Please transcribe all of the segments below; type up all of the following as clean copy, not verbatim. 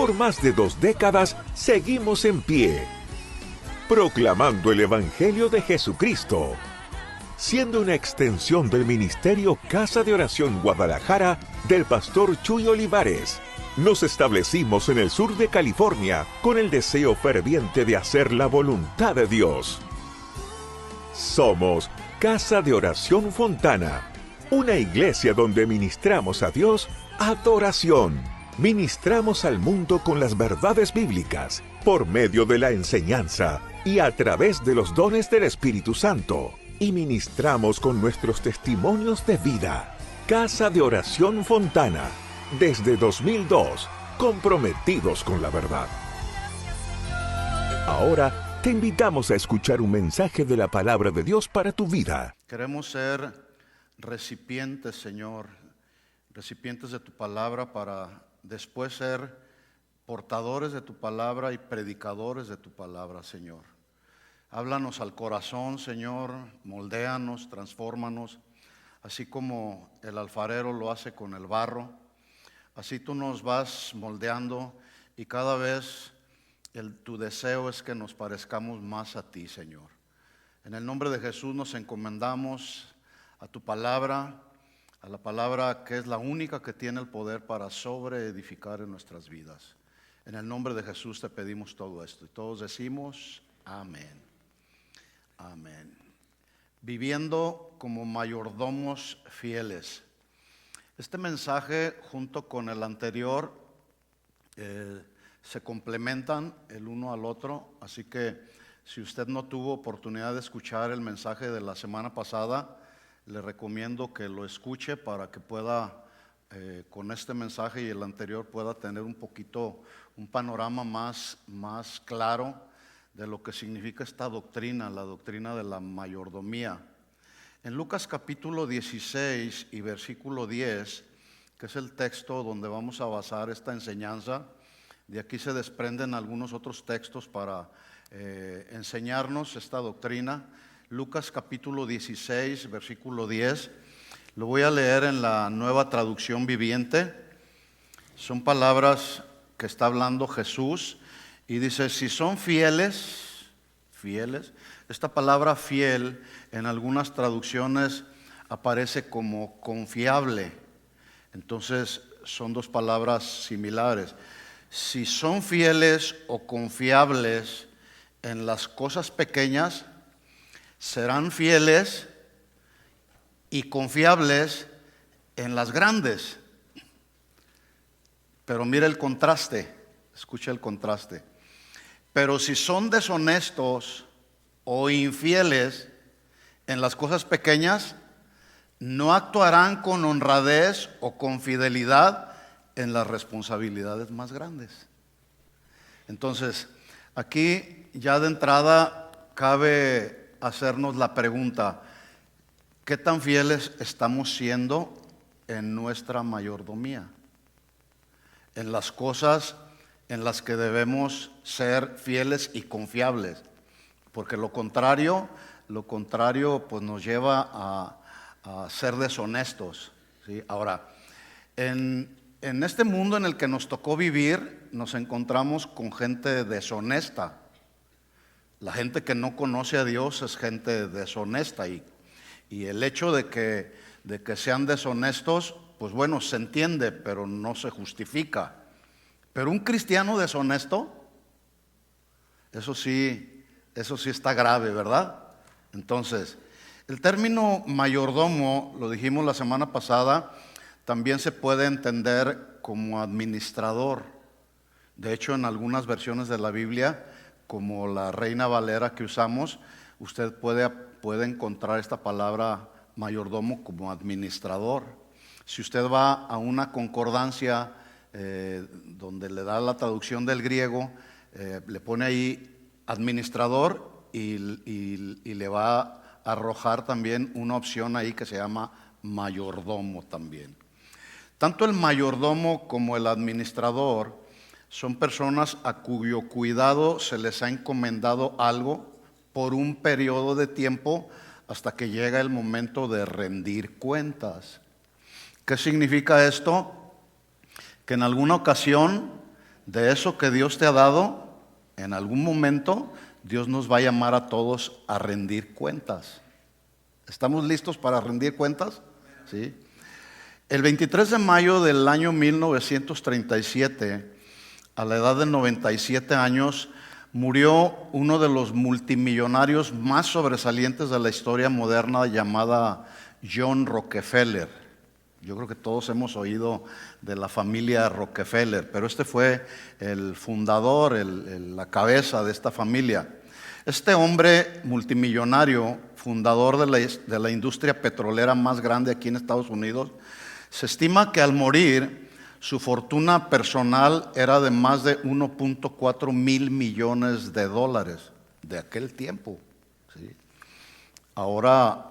Por más de 2 décadas seguimos en pie, proclamando el Evangelio de Jesucristo, siendo una extensión del ministerio Casa de Oración Guadalajara del pastor Chuy Olivares. Nos establecimos en el sur de California con el deseo ferviente de hacer la voluntad de Dios. Somos Casa de Oración Fontana, una iglesia donde ministramos a Dios adoración. Ministramos al mundo con las verdades bíblicas, por medio de la enseñanza y a través de los dones del Espíritu Santo. Y ministramos con nuestros testimonios de vida. Casa de Oración Fontana, desde 2002, comprometidos con la verdad. Ahora te invitamos a escuchar un mensaje de la palabra de Dios para tu vida. Queremos ser recipientes, Señor, recipientes de tu palabra para después ser portadores de tu palabra y predicadores de tu palabra, Señor. Háblanos al corazón, Señor, moldéanos, transfórmanos, así como el alfarero lo hace con el barro. Así tú nos vas moldeando y cada vez tu deseo es que nos parezcamos más a ti, Señor. En el nombre de Jesús nos encomendamos a tu palabra, a la palabra que es la única que tiene el poder para sobreedificar en nuestras vidas. En el nombre de Jesús te pedimos todo esto y todos decimos amén. Amén. Viviendo como mayordomos fieles. Este mensaje junto con el anterior se complementan el uno al otro, así que si usted no tuvo oportunidad de escuchar el mensaje de la semana pasada, le recomiendo que lo escuche para que pueda, con este mensaje y el anterior, pueda tener un panorama más claro de lo que significa esta doctrina, la doctrina de la mayordomía. En Lucas capítulo 16 y versículo 10, que es el texto donde vamos a basar esta enseñanza, de aquí se desprenden algunos otros textos para enseñarnos esta doctrina. Lucas capítulo 16, versículo 10, lo voy a leer en la Nueva Traducción Viviente. Son palabras que está hablando Jesús y dice, si son fieles, esta palabra fiel en algunas traducciones aparece como confiable. Entonces son dos palabras similares. Si son fieles o confiables en las cosas pequeñas, serán fieles y confiables en las grandes. Pero mira el contraste, escucha el contraste. Pero si son deshonestos o infieles en las cosas pequeñas, no actuarán con honradez o con fidelidad en las responsabilidades más grandes. Entonces, aquí ya de entrada cabe hacernos la pregunta, ¿qué tan fieles estamos siendo en nuestra mayordomía? En las cosas en las que debemos ser fieles y confiables, porque lo contrario pues nos lleva a ser deshonestos, ¿sí? Ahora, en este mundo en el que nos tocó vivir, nos encontramos con gente deshonesta. La gente que no conoce a Dios es gente deshonesta y el hecho de que sean deshonestos, pues bueno, se entiende, pero no se justifica. Pero un cristiano deshonesto, eso sí está grave, ¿verdad? Entonces, el término mayordomo, lo dijimos la semana pasada, también se puede entender como administrador. De hecho, en algunas versiones de la Biblia, como la Reina Valera que usamos, usted puede encontrar esta palabra mayordomo como administrador. Si usted va a una concordancia donde le da la traducción del griego, le pone ahí administrador y le va a arrojar también una opción ahí que se llama mayordomo también. Tanto el mayordomo como el administrador son personas a cuyo cuidado se les ha encomendado algo por un periodo de tiempo hasta que llega el momento de rendir cuentas. ¿Qué significa esto? Que en alguna ocasión de eso que Dios te ha dado, en algún momento Dios nos va a llamar a todos a rendir cuentas. ¿Estamos listos para rendir cuentas? ¿Sí? El 23 de mayo del año 1937, a la edad de 97 años, murió uno de los multimillonarios más sobresalientes de la historia moderna, llamada John Rockefeller. Yo creo que todos hemos oído de la familia Rockefeller, pero este fue el fundador, la cabeza de esta familia. Este hombre multimillonario, fundador de la industria petrolera más grande aquí en Estados Unidos, se estima que al morir su fortuna personal era de más de 1.4 mil millones de dólares de aquel tiempo, ¿sí? Ahora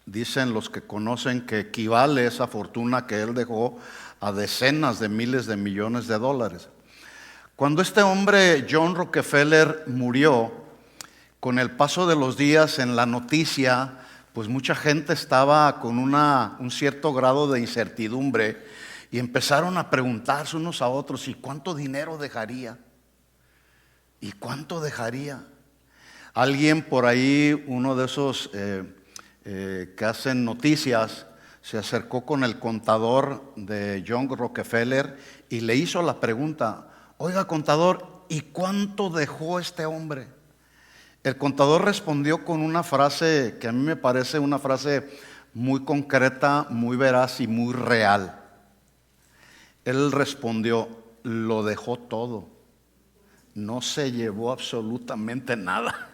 dicen los que conocen que equivale esa fortuna que él dejó a decenas de miles de millones de dólares. Cuando este hombre, John Rockefeller, murió, con el paso de los días en la noticia, pues mucha gente estaba con un cierto grado de incertidumbre y empezaron a preguntarse unos a otros: ¿y cuánto dinero dejaría? ¿Y cuánto dejaría? Alguien por ahí, uno de esos que hacen noticias, se acercó con el contador de John Rockefeller y le hizo la pregunta: oiga, contador, ¿y cuánto dejó este hombre? El contador respondió con una frase que a mí me parece una frase muy concreta, muy veraz y muy real. Él respondió: lo dejó todo, no se llevó absolutamente nada.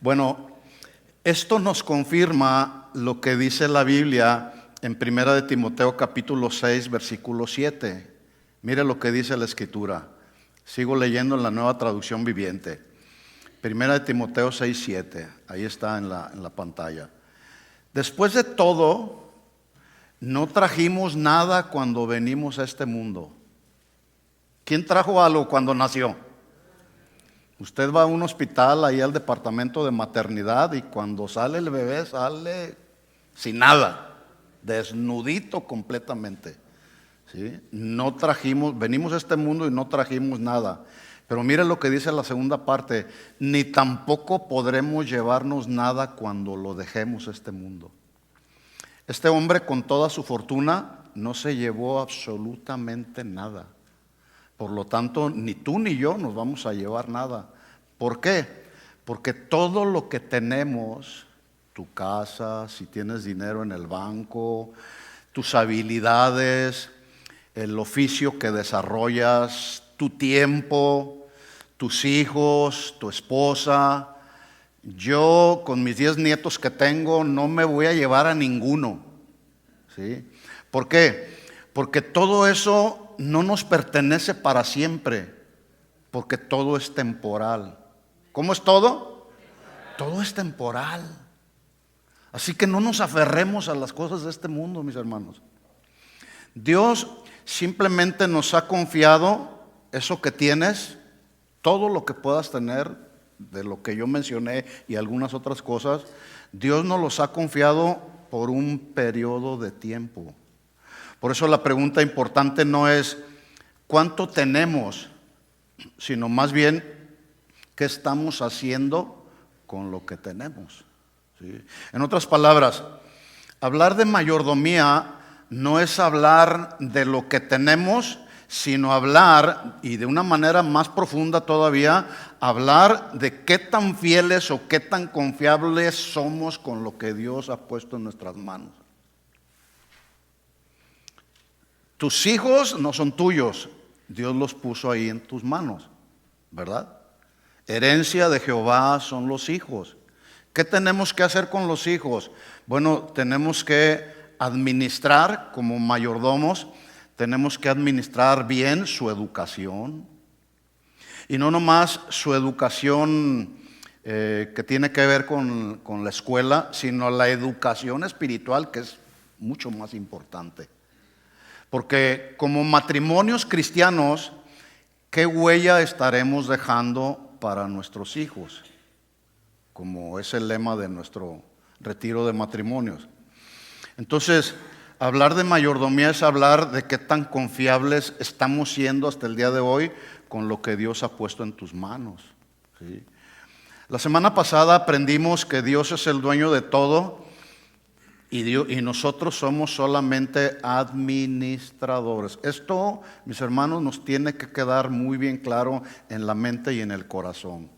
Bueno, esto nos confirma lo que dice la Biblia en 1 de Timoteo capítulo 6, versículo 7. Mire lo que dice la Escritura. Sigo leyendo en la Nueva Traducción Viviente. 1 de Timoteo 6, 7. Ahí está en la pantalla. Después de todo, no trajimos nada cuando venimos a este mundo. ¿Quién trajo algo cuando nació? Usted va a un hospital, ahí al departamento de maternidad, y cuando sale el bebé sale sin nada, desnudito completamente, ¿sí? No trajimos, venimos a este mundo y no trajimos nada. Pero mire lo que dice la segunda parte: ni tampoco podremos llevarnos nada cuando lo dejemos este mundo. Este hombre, con toda su fortuna, no se llevó absolutamente nada. Por lo tanto, ni tú ni yo nos vamos a llevar nada. ¿Por qué? Porque todo lo que tenemos, tu casa, si tienes dinero en el banco, tus habilidades, el oficio que desarrollas, tu tiempo, tus hijos, tu esposa. Yo, con mis 10 nietos que tengo, no me voy a llevar a ninguno, ¿sí? ¿Por qué? Porque todo eso no nos pertenece para siempre, porque todo es temporal. ¿Cómo es todo? Todo es temporal. Así que no nos aferremos a las cosas de este mundo, mis hermanos. Dios simplemente nos ha confiado eso que tienes, todo lo que puedas tener, de lo que yo mencioné y algunas otras cosas. Dios nos los ha confiado por un periodo de tiempo. Por eso la pregunta importante no es cuánto tenemos, sino más bien qué estamos haciendo con lo que tenemos, ¿sí? En otras palabras, hablar de mayordomía no es hablar de lo que tenemos, sino hablar, y de una manera más profunda todavía, hablar de qué tan fieles o qué tan confiables somos con lo que Dios ha puesto en nuestras manos. Tus hijos no son tuyos, Dios los puso ahí en tus manos, ¿verdad? Herencia de Jehová son los hijos. ¿Qué tenemos que hacer con los hijos? Bueno, tenemos que administrar como mayordomos, tenemos que administrar bien su educación. Y no nomás su educación que tiene que ver con la escuela, sino la educación espiritual, que es mucho más importante. Porque como matrimonios cristianos, ¿qué huella estaremos dejando para nuestros hijos? Como es el lema de nuestro retiro de matrimonios. Entonces, Hablar de mayordomía es hablar de qué tan confiables estamos siendo hasta el día de hoy con lo que Dios ha puesto en tus manos. ¿Sí? La semana pasada aprendimos que Dios es el dueño de todo y nosotros somos solamente administradores. Esto, mis hermanos, nos tiene que quedar muy bien claro en la mente y en el corazón.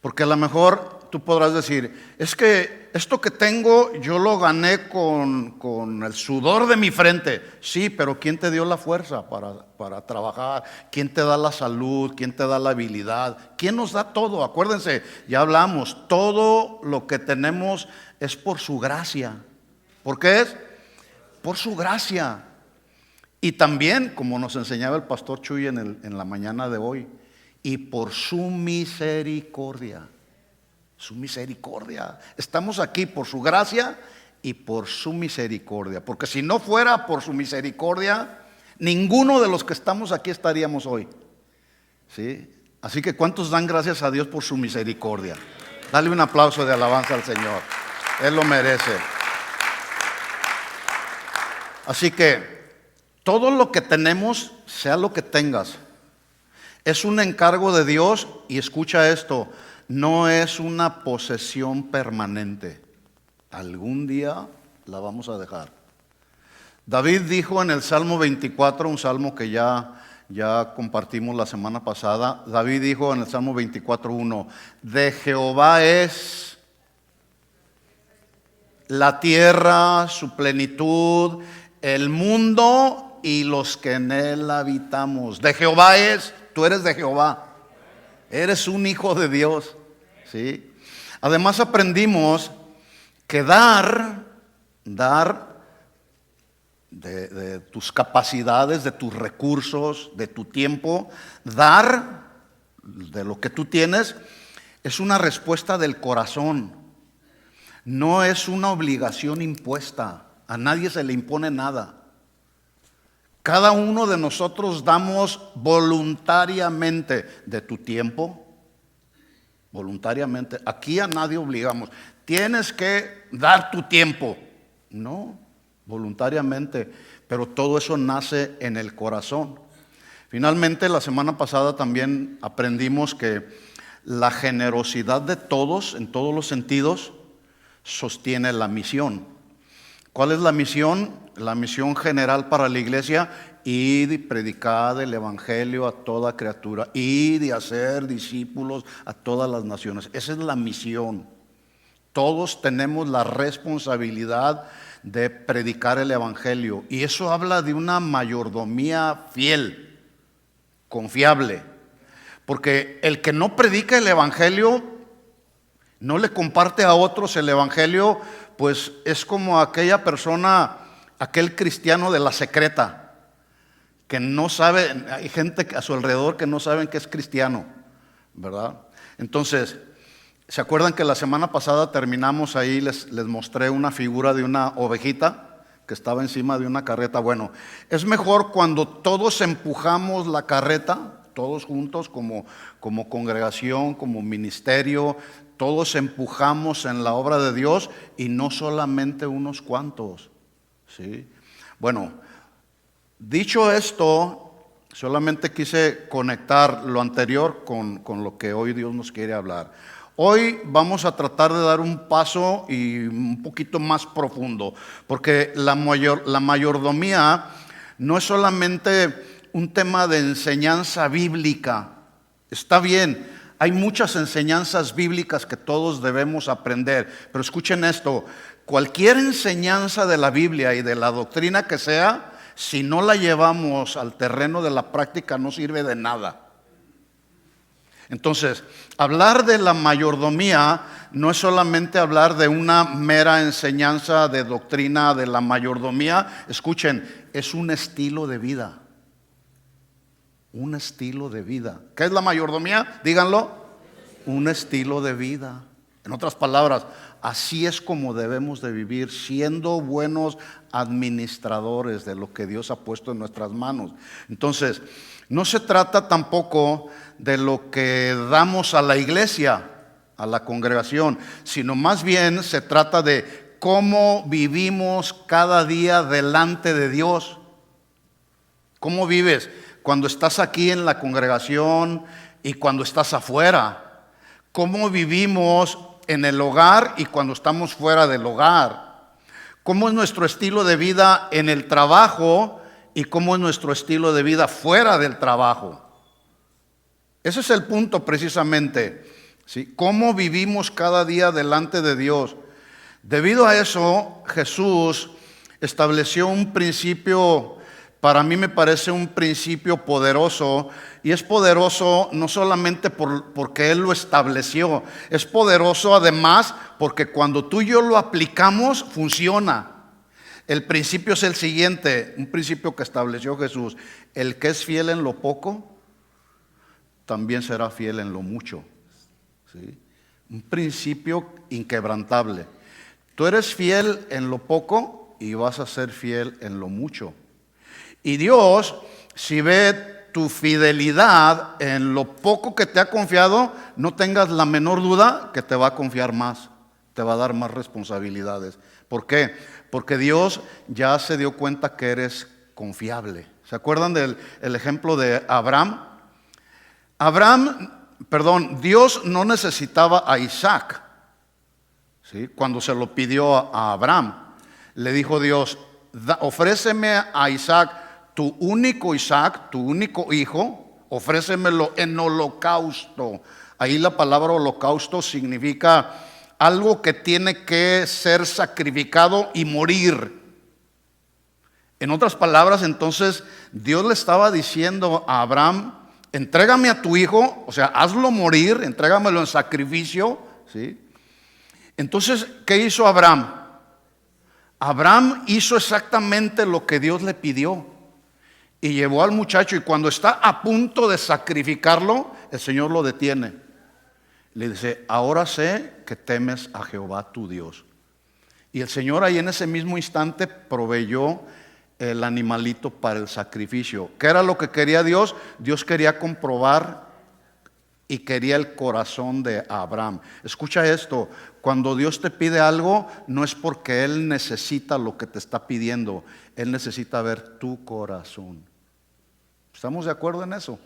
Porque a lo mejor tú podrás decir, es que esto que tengo yo lo gané con el sudor de mi frente. Sí, pero ¿quién te dio la fuerza para trabajar? ¿Quién te da la salud? ¿Quién te da la habilidad? ¿Quién nos da todo? Acuérdense, ya hablamos, todo lo que tenemos es por su gracia. ¿Por qué es? Por su gracia. Y también, como nos enseñaba el pastor Chuy en la mañana de hoy, y por su misericordia. Su misericordia. Estamos aquí por su gracia y por su misericordia. Porque si no fuera por su misericordia, ninguno de los que estamos aquí estaríamos hoy. ¿Sí? Así que ¿cuántos dan gracias a Dios por su misericordia? Dale un aplauso de alabanza al Señor. Él lo merece. Así que todo lo que tenemos, sea lo que tengas, es un encargo de Dios y escucha esto, no es una posesión permanente. Algún día la vamos a dejar. David dijo en el Salmo 24, un salmo que ya compartimos la semana pasada. David dijo en el Salmo 24:1, de Jehová es la tierra, su plenitud, el mundo y los que en él habitamos. De Jehová es. Tú eres de Jehová, eres un hijo de Dios, ¿sí? Además aprendimos que dar de tus capacidades, de tus recursos, de tu tiempo, dar de lo que tú tienes, es una respuesta del corazón, no es una obligación impuesta, a nadie se le impone nada. Cada uno de nosotros damos voluntariamente de tu tiempo, voluntariamente. Aquí a nadie obligamos. Tienes que dar tu tiempo. No, voluntariamente. Pero todo eso nace en el corazón. Finalmente, la semana pasada también aprendimos que la generosidad de todos, en todos los sentidos, sostiene la misión. ¿Cuál es la misión? La misión general para la iglesia, ir y predicar el evangelio a toda criatura, ir y hacer discípulos a todas las naciones. Esa es la misión. Todos tenemos la responsabilidad de predicar el evangelio y eso habla de una mayordomía fiel, confiable, porque el que no predica el evangelio, no le comparte a otros el evangelio, pues es como aquella persona, aquel cristiano de la secreta, que no sabe, hay gente a su alrededor que no saben que es cristiano, ¿verdad? Entonces, ¿se acuerdan que la semana pasada terminamos ahí, les mostré una figura de una ovejita que estaba encima de una carreta? Bueno, es mejor cuando todos empujamos la carreta, todos juntos como congregación, como ministerio, todos empujamos en la obra de Dios y no solamente unos cuantos, ¿sí? Bueno, dicho esto, solamente quise conectar lo anterior con lo que hoy Dios nos quiere hablar. Hoy vamos a tratar de dar un paso y un poquito más profundo, porque la mayordomía no es solamente un tema de enseñanza bíblica. Está bien, hay muchas enseñanzas bíblicas que todos debemos aprender, pero escuchen esto, cualquier enseñanza de la Biblia y de la doctrina que sea, si no la llevamos al terreno de la práctica no sirve de nada. Entonces, hablar de la mayordomía no es solamente hablar de una mera enseñanza de doctrina de la mayordomía. Escuchen, es un estilo de vida. Un estilo de vida. ¿Qué es la mayordomía? Díganlo. Un estilo de vida. En otras palabras, así es como debemos de vivir, siendo buenos administradores de lo que Dios ha puesto en nuestras manos. Entonces, no se trata tampoco de lo que damos a la iglesia, a la congregación, sino más bien se trata de cómo vivimos cada día delante de Dios. ¿Cómo vives cuando estás aquí en la congregación y cuando estás afuera? ¿Cómo vivimos en el hogar y cuando estamos fuera del hogar? ¿Cómo es nuestro estilo de vida en el trabajo y cómo es nuestro estilo de vida fuera del trabajo? Ese es el punto precisamente, ¿sí? ¿Cómo vivimos cada día delante de Dios? Debido a eso, Jesús estableció un principio, para mí me parece un principio poderoso, y es poderoso no solamente porque Él lo estableció, es poderoso además porque cuando tú y yo lo aplicamos, funciona. El principio es el siguiente, un principio que estableció Jesús: el que es fiel en lo poco, también será fiel en lo mucho. ¿Sí? Un principio inquebrantable. Tú eres fiel en lo poco y vas a ser fiel en lo mucho. Y Dios, si ve tu fidelidad en lo poco que te ha confiado, no tengas la menor duda que te va a confiar más, te va a dar más responsabilidades. ¿Por qué? Porque Dios ya se dio cuenta que eres confiable. ¿Se acuerdan del ejemplo de Abraham? Dios no necesitaba a Isaac, ¿sí? Cuando se lo pidió a Abraham, le dijo Dios: ofréceme a Isaac, tu único hijo, ofrécemelo en holocausto. Ahí la palabra holocausto significa algo que tiene que ser sacrificado y morir. En otras palabras, entonces, Dios le estaba diciendo a Abraham: entrégame a tu hijo, o sea, hazlo morir, entrégamelo en sacrificio, ¿sí? Entonces, ¿qué hizo Abraham? Abraham hizo exactamente lo que Dios le pidió y llevó al muchacho, y cuando está a punto de sacrificarlo, el Señor lo detiene. Le dice: ahora sé que temes a Jehová tu Dios. Y el Señor ahí en ese mismo instante proveyó el animalito para el sacrificio. ¿Qué era lo que quería Dios? Dios quería comprobar y quería el corazón de Abraham. Escucha esto: cuando Dios te pide algo, no es porque Él necesita lo que te está pidiendo, Él necesita ver tu corazón. ¿Estamos de acuerdo en eso?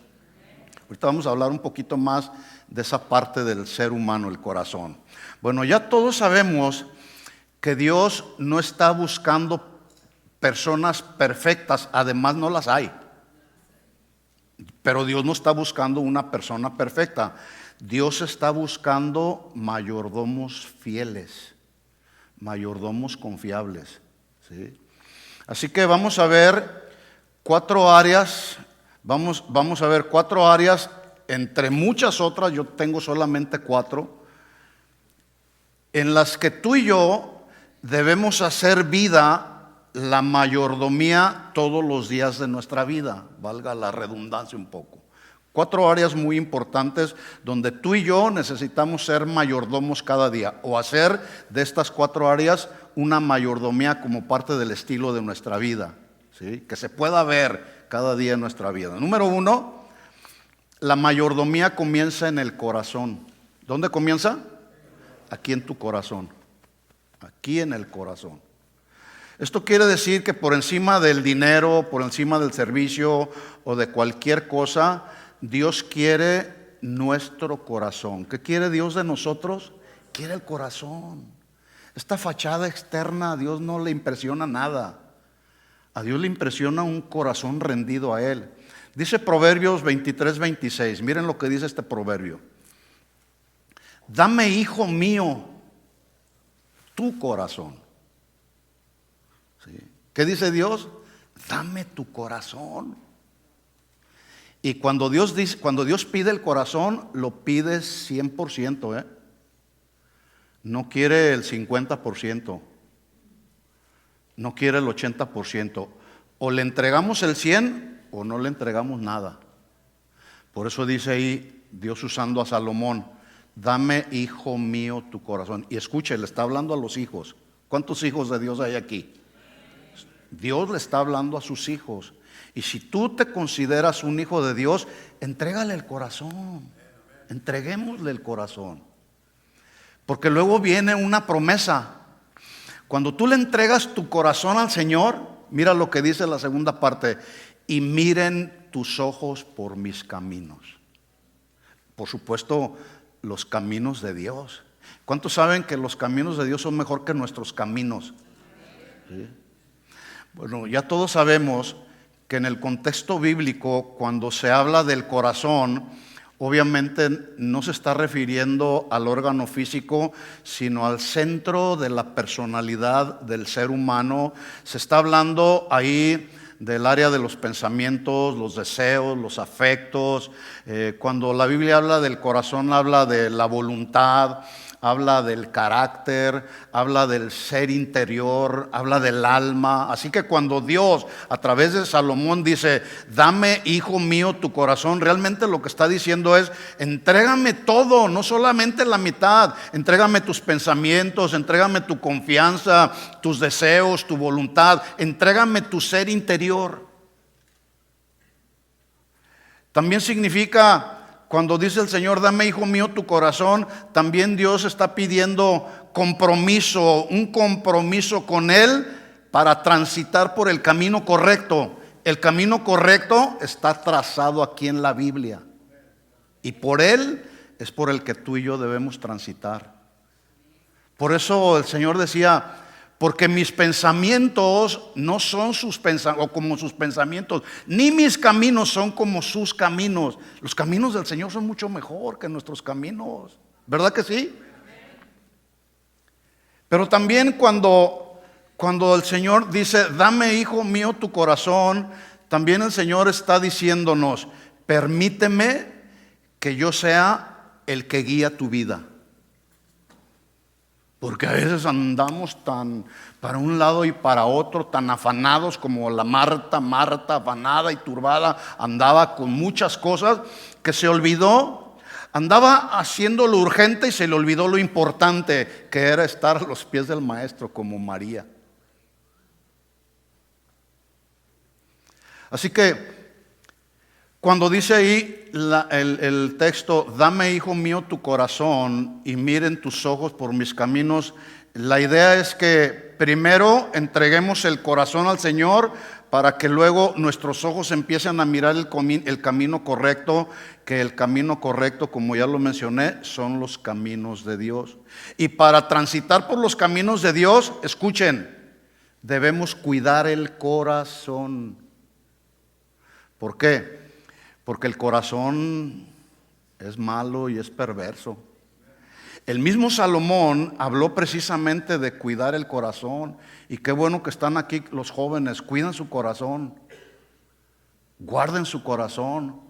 Ahorita vamos a hablar un poquito más de esa parte del ser humano, el corazón. Bueno, ya todos sabemos que Dios no está buscando personas perfectas, además no las hay. Pero Dios no está buscando una persona perfecta. Dios está buscando mayordomos fieles, mayordomos confiables, ¿sí? Así que vamos a ver 4 áreas. Vamos a ver 4 áreas entre muchas otras. Yo tengo solamente 4 en las que tú y yo debemos hacer vida la mayordomía todos los días de nuestra vida, valga la redundancia un poco. 4 áreas muy importantes donde tú y yo necesitamos ser mayordomos cada día, o hacer de estas 4 áreas una mayordomía como parte del estilo de nuestra vida, ¿sí? Que se pueda ver cada día en nuestra vida. Número 1, la mayordomía comienza en el corazón. ¿Dónde comienza? Aquí en tu corazón, aquí en el corazón. Esto quiere decir que por encima del dinero, por encima del servicio o de cualquier cosa, Dios quiere nuestro corazón. ¿Qué quiere Dios de nosotros? Quiere el corazón. Esta fachada externa a Dios no le impresiona nada. A Dios le impresiona un corazón rendido a Él. Dice Proverbios 23:26. Miren lo que dice este proverbio: dame, hijo mío, tu corazón. ¿Sí? ¿Qué dice Dios? Dame tu corazón. Y cuando Dios pide el corazón, lo pide 100%, No quiere el 50%, no quiere el 80%. O le entregamos el 100 o no le entregamos nada. Por eso dice ahí Dios, usando a Salomón: dame, hijo mío, tu corazón. Y escuche, le está hablando a los hijos. ¿Cuántos hijos de Dios hay aquí? Dios le está hablando a sus hijos. Y si tú te consideras un hijo de Dios, entrégale el corazón. Entreguémosle el corazón. Porque luego viene una promesa. Cuando tú le entregas tu corazón al Señor, mira lo que dice la segunda parte: y miren tus ojos por mis caminos. Por supuesto, los caminos de Dios. ¿Cuántos saben que los caminos de Dios son mejor que nuestros caminos? ¿Sí? Bueno, ya todos sabemos que en el contexto bíblico, cuando se habla del corazón, obviamente no se está refiriendo al órgano físico, sino al centro de la personalidad del ser humano. Se está hablando ahí del área de los pensamientos, los deseos, los afectos. Cuando la Biblia habla del corazón, habla de la voluntad, habla del carácter, habla del ser interior, habla del alma. Así que cuando Dios a través de Salomón dice: dame, hijo mío, tu corazón, realmente lo que está diciendo es: entrégame todo, no solamente la mitad. Entrégame tus pensamientos, entrégame tu confianza, tus deseos, tu voluntad, entrégame tu ser interior. También significa, cuando dice el Señor: dame, hijo mío, tu corazón, también Dios está pidiendo compromiso, un compromiso con Él para transitar por el camino correcto. El camino correcto está trazado aquí en la Biblia, y por Él es por el que tú y yo debemos transitar. Por eso el Señor decía: porque mis pensamientos no son como sus pensamientos, ni mis caminos son como sus caminos. Los caminos del Señor son mucho mejor que nuestros caminos, ¿verdad que sí? Pero también cuando el Señor dice: dame, hijo mío, tu corazón, también el Señor está diciéndonos: permíteme que yo sea el que guía tu vida. Porque a veces andamos tan para un lado y para otro, tan afanados como la Marta, afanada y turbada, andaba con muchas cosas, que se olvidó, andaba haciendo lo urgente y se le olvidó lo importante, que era estar a los pies del Maestro como María. Así que cuando dice ahí el texto: dame, hijo mío, tu corazón, y miren tus ojos por mis caminos, la idea es que primero entreguemos el corazón al Señor para que luego nuestros ojos empiecen a mirar el camino correcto, que el camino correcto, como ya lo mencioné, son los caminos de Dios. Y para transitar por los caminos de Dios, escuchen, debemos cuidar el corazón. ¿Por qué? Porque el corazón es malo y es perverso. El mismo Salomón habló precisamente de cuidar el corazón. Y qué bueno que están aquí los jóvenes. Cuiden su corazón, guarden su corazón,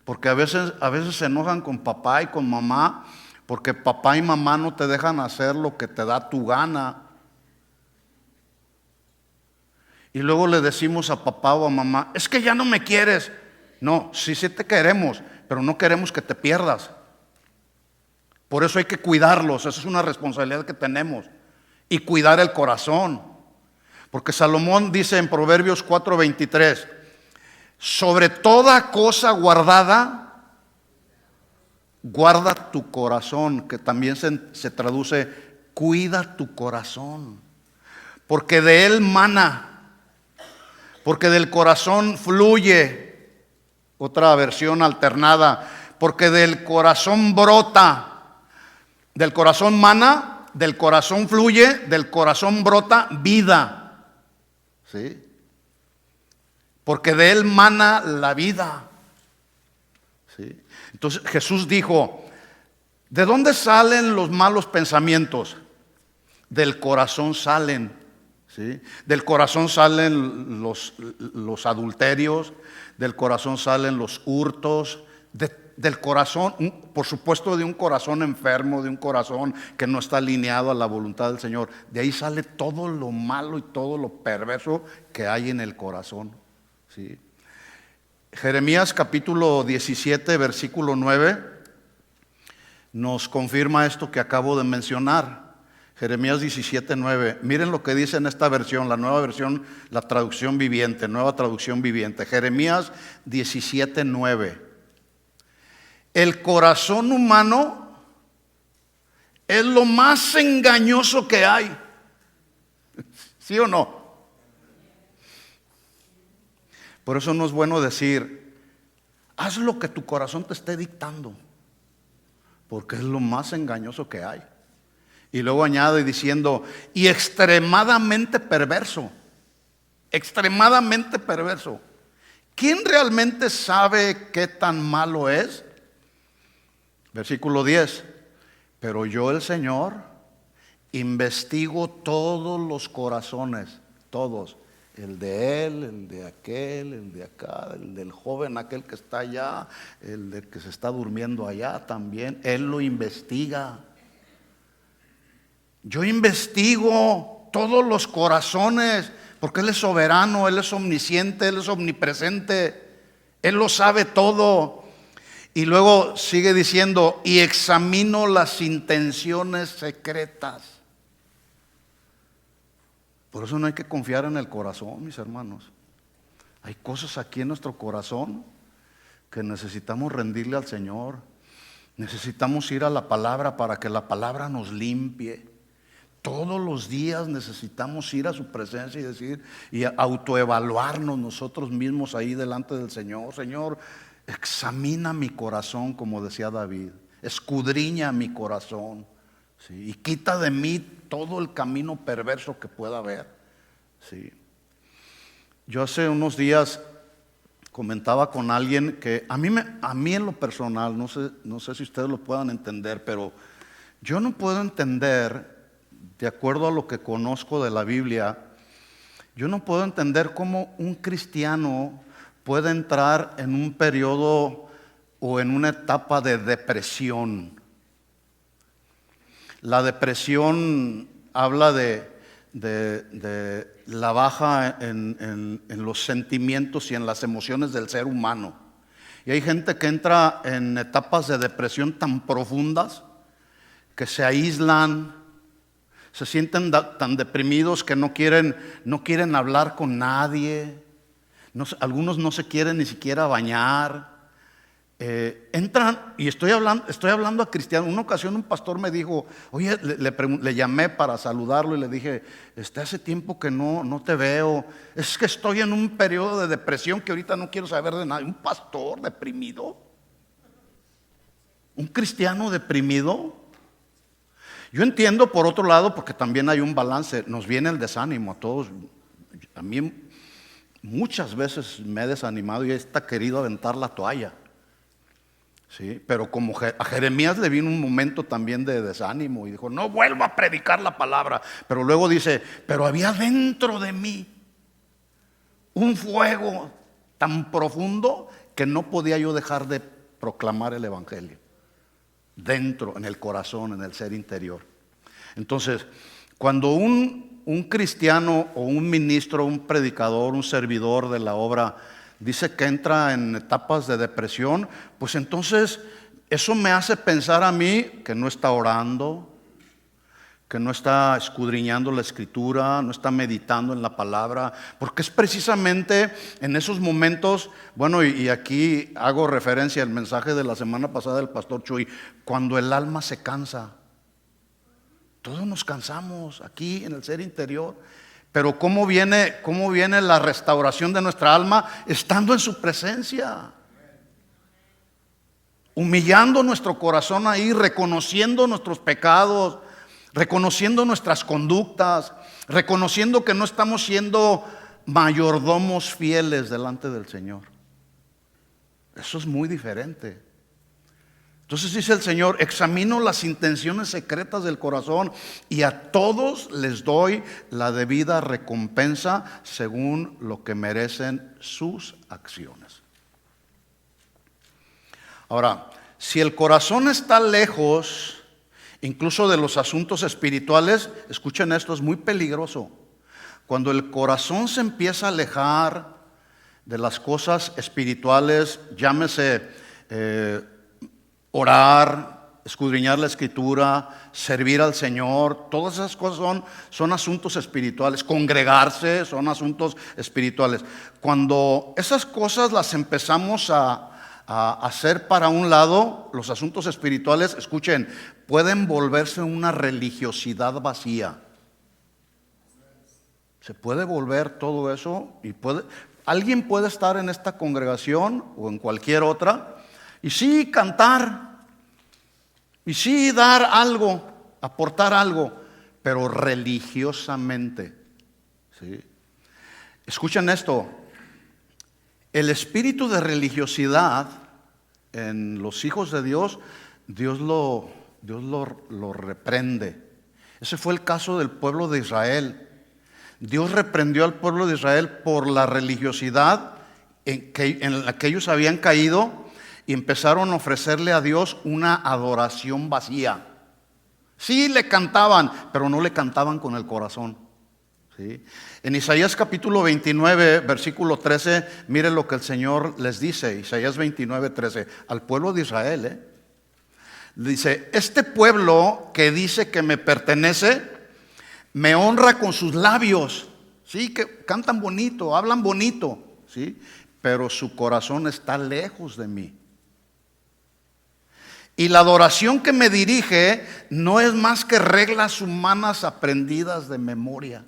porque a veces se enojan con papá y con mamá, porque papá y mamá no te dejan hacer lo que te da tu gana. Y luego le decimos a papá o a mamá: es que ya no me quieres. No, sí te queremos, pero no queremos que te pierdas. Por eso hay que cuidarlos, esa es una responsabilidad que tenemos. Y cuidar el corazón. Porque Salomón dice en Proverbios 4:23: sobre toda cosa guardada, guarda tu corazón, que también se traduce: cuida tu corazón. Porque de él mana, porque del corazón fluye. Otra versión alternada: porque del corazón brota. Del corazón mana, del corazón fluye, del corazón brota vida. ¿Sí? Porque de él mana la vida. ¿Sí? Entonces Jesús dijo: ¿de dónde salen los malos pensamientos? Del corazón salen. ¿Sí? Del corazón salen los adulterios, del corazón salen los hurtos, del corazón, por supuesto, de un corazón enfermo, de un corazón que no está alineado a la voluntad del Señor. De ahí sale todo lo malo y todo lo perverso que hay en el corazón. ¿Sí? Jeremías capítulo 17, versículo 9 nos confirma esto que acabo de mencionar. Jeremías 17:9. Miren lo que dice en esta versión, la nueva versión, la traducción viviente, nueva traducción viviente. Jeremías 17:9. El corazón humano es lo más engañoso que hay. ¿Sí o no? Por eso no es bueno decir, haz lo que tu corazón te esté dictando, porque es lo más engañoso que hay. Y luego añade diciendo, y extremadamente perverso. Extremadamente perverso. ¿Quién realmente sabe qué tan malo es? Versículo 10. Pero yo, el Señor, investigo todos los corazones, todos. El de él, el de aquel, el de acá, el del joven aquel que está allá, el del que se está durmiendo allá también. Él lo investiga. Yo investigo todos los corazones, porque Él es soberano, Él es omnisciente, Él es omnipresente, Él lo sabe todo. Y luego sigue diciendo, y examino las intenciones secretas. Por eso no hay que confiar en el corazón, mis hermanos. Hay cosas aquí en nuestro corazón que necesitamos rendirle al Señor. Necesitamos ir a la palabra para que la palabra nos limpie. Todos los días necesitamos ir a su presencia y decir y autoevaluarnos nosotros mismos ahí delante del Señor. Señor, examina mi corazón, como decía David, escudriña mi corazón, ¿sí? Y quita de mí todo el camino perverso que pueda haber, ¿sí? Yo hace unos días comentaba con alguien que a mí en lo personal, no sé si ustedes lo puedan entender, pero yo no puedo entender, de acuerdo a lo que conozco de la Biblia, yo no puedo entender cómo un cristiano puede entrar en un periodo o en una etapa de depresión. La depresión habla de la baja en los sentimientos y en las emociones del ser humano. Y hay gente que entra en etapas de depresión tan profundas que se aíslan, se sienten tan deprimidos que no quieren hablar con nadie. Algunos no se quieren ni siquiera bañar. Entran, y estoy hablando a cristianos. Una ocasión un pastor me dijo, oye, le llamé para saludarlo y le dije, hace tiempo que no te veo. Es que estoy en un periodo de depresión que ahorita no quiero saber de nada. ¿Un pastor deprimido? ¿Un cristiano deprimido? Yo entiendo por otro lado, porque también hay un balance, nos viene el desánimo a todos. A mí muchas veces me he desanimado y he querido aventar la toalla, ¿sí? Pero como a Jeremías le vino un momento también de desánimo y dijo, no vuelvo a predicar la palabra. Pero luego dice, pero había dentro de mí un fuego tan profundo que no podía yo dejar de proclamar el evangelio. Dentro, en el corazón, en el ser interior. Entonces, cuando un cristiano o un ministro, un predicador, un servidor de la obra dice que entra en etapas de depresión, pues entonces eso me hace pensar a mí que no está orando, que no está escudriñando la escritura, no está meditando en la palabra, porque es precisamente en esos momentos, bueno, y aquí hago referencia al mensaje de la semana pasada del pastor Chuy, cuando el alma se cansa. Todos nos cansamos aquí en el ser interior, pero ¿cómo viene la restauración de nuestra alma? Estando en su presencia, humillando nuestro corazón ahí, reconociendo nuestros pecados, reconociendo nuestras conductas, reconociendo que no estamos siendo mayordomos fieles delante del Señor. Eso es muy diferente. Entonces dice el Señor, examino las intenciones secretas del corazón y a todos les doy la debida recompensa según lo que merecen sus acciones. Ahora, si el corazón está lejos, incluso de los asuntos espirituales, escuchen esto, es muy peligroso. Cuando el corazón se empieza a alejar de las cosas espirituales, llámese orar, escudriñar la escritura, servir al Señor, todas esas cosas son asuntos espirituales. Congregarse son asuntos espirituales. Cuando esas cosas las empezamos a hacer para un lado, los asuntos espirituales, escuchen, pueden volverse una religiosidad vacía. Se puede volver todo eso y alguien puede estar en esta congregación o en cualquier otra y sí cantar y sí dar algo, aportar algo, pero religiosamente. ¿Sí? Escuchen esto, el espíritu de religiosidad en los hijos de Dios, Dios lo reprende. Ese fue el caso del pueblo de Israel. Dios reprendió al pueblo de Israel por la religiosidad en la que ellos habían caído y empezaron a ofrecerle a Dios una adoración vacía. Sí le cantaban, pero no le cantaban con el corazón. ¿Sí? En Isaías capítulo 29, versículo 13, mire lo que el Señor les dice. Isaías 29, 13, al pueblo de Israel. Dice, este pueblo que dice que me pertenece, me honra con sus labios, sí, que cantan bonito, hablan bonito, sí, pero su corazón está lejos de mí. Y la adoración que me dirige no es más que reglas humanas aprendidas de memoria.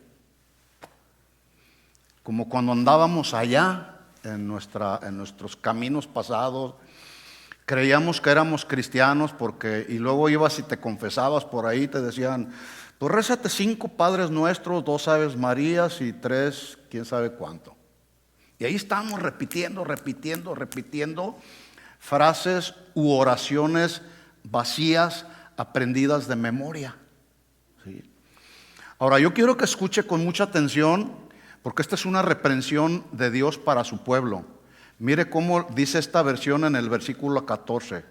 Como cuando andábamos allá en nuestros caminos pasados, creíamos que éramos cristianos y luego ibas y te confesabas por ahí, te decían, pues rézate 5 Padres Nuestros, 2 Aves Marías y 3 quién sabe cuánto. Y ahí estamos repitiendo frases u oraciones vacías aprendidas de memoria. ¿Sí? Ahora yo quiero que escuche con mucha atención, porque esta es una reprensión de Dios para su pueblo. Mire cómo dice esta versión en el versículo 14.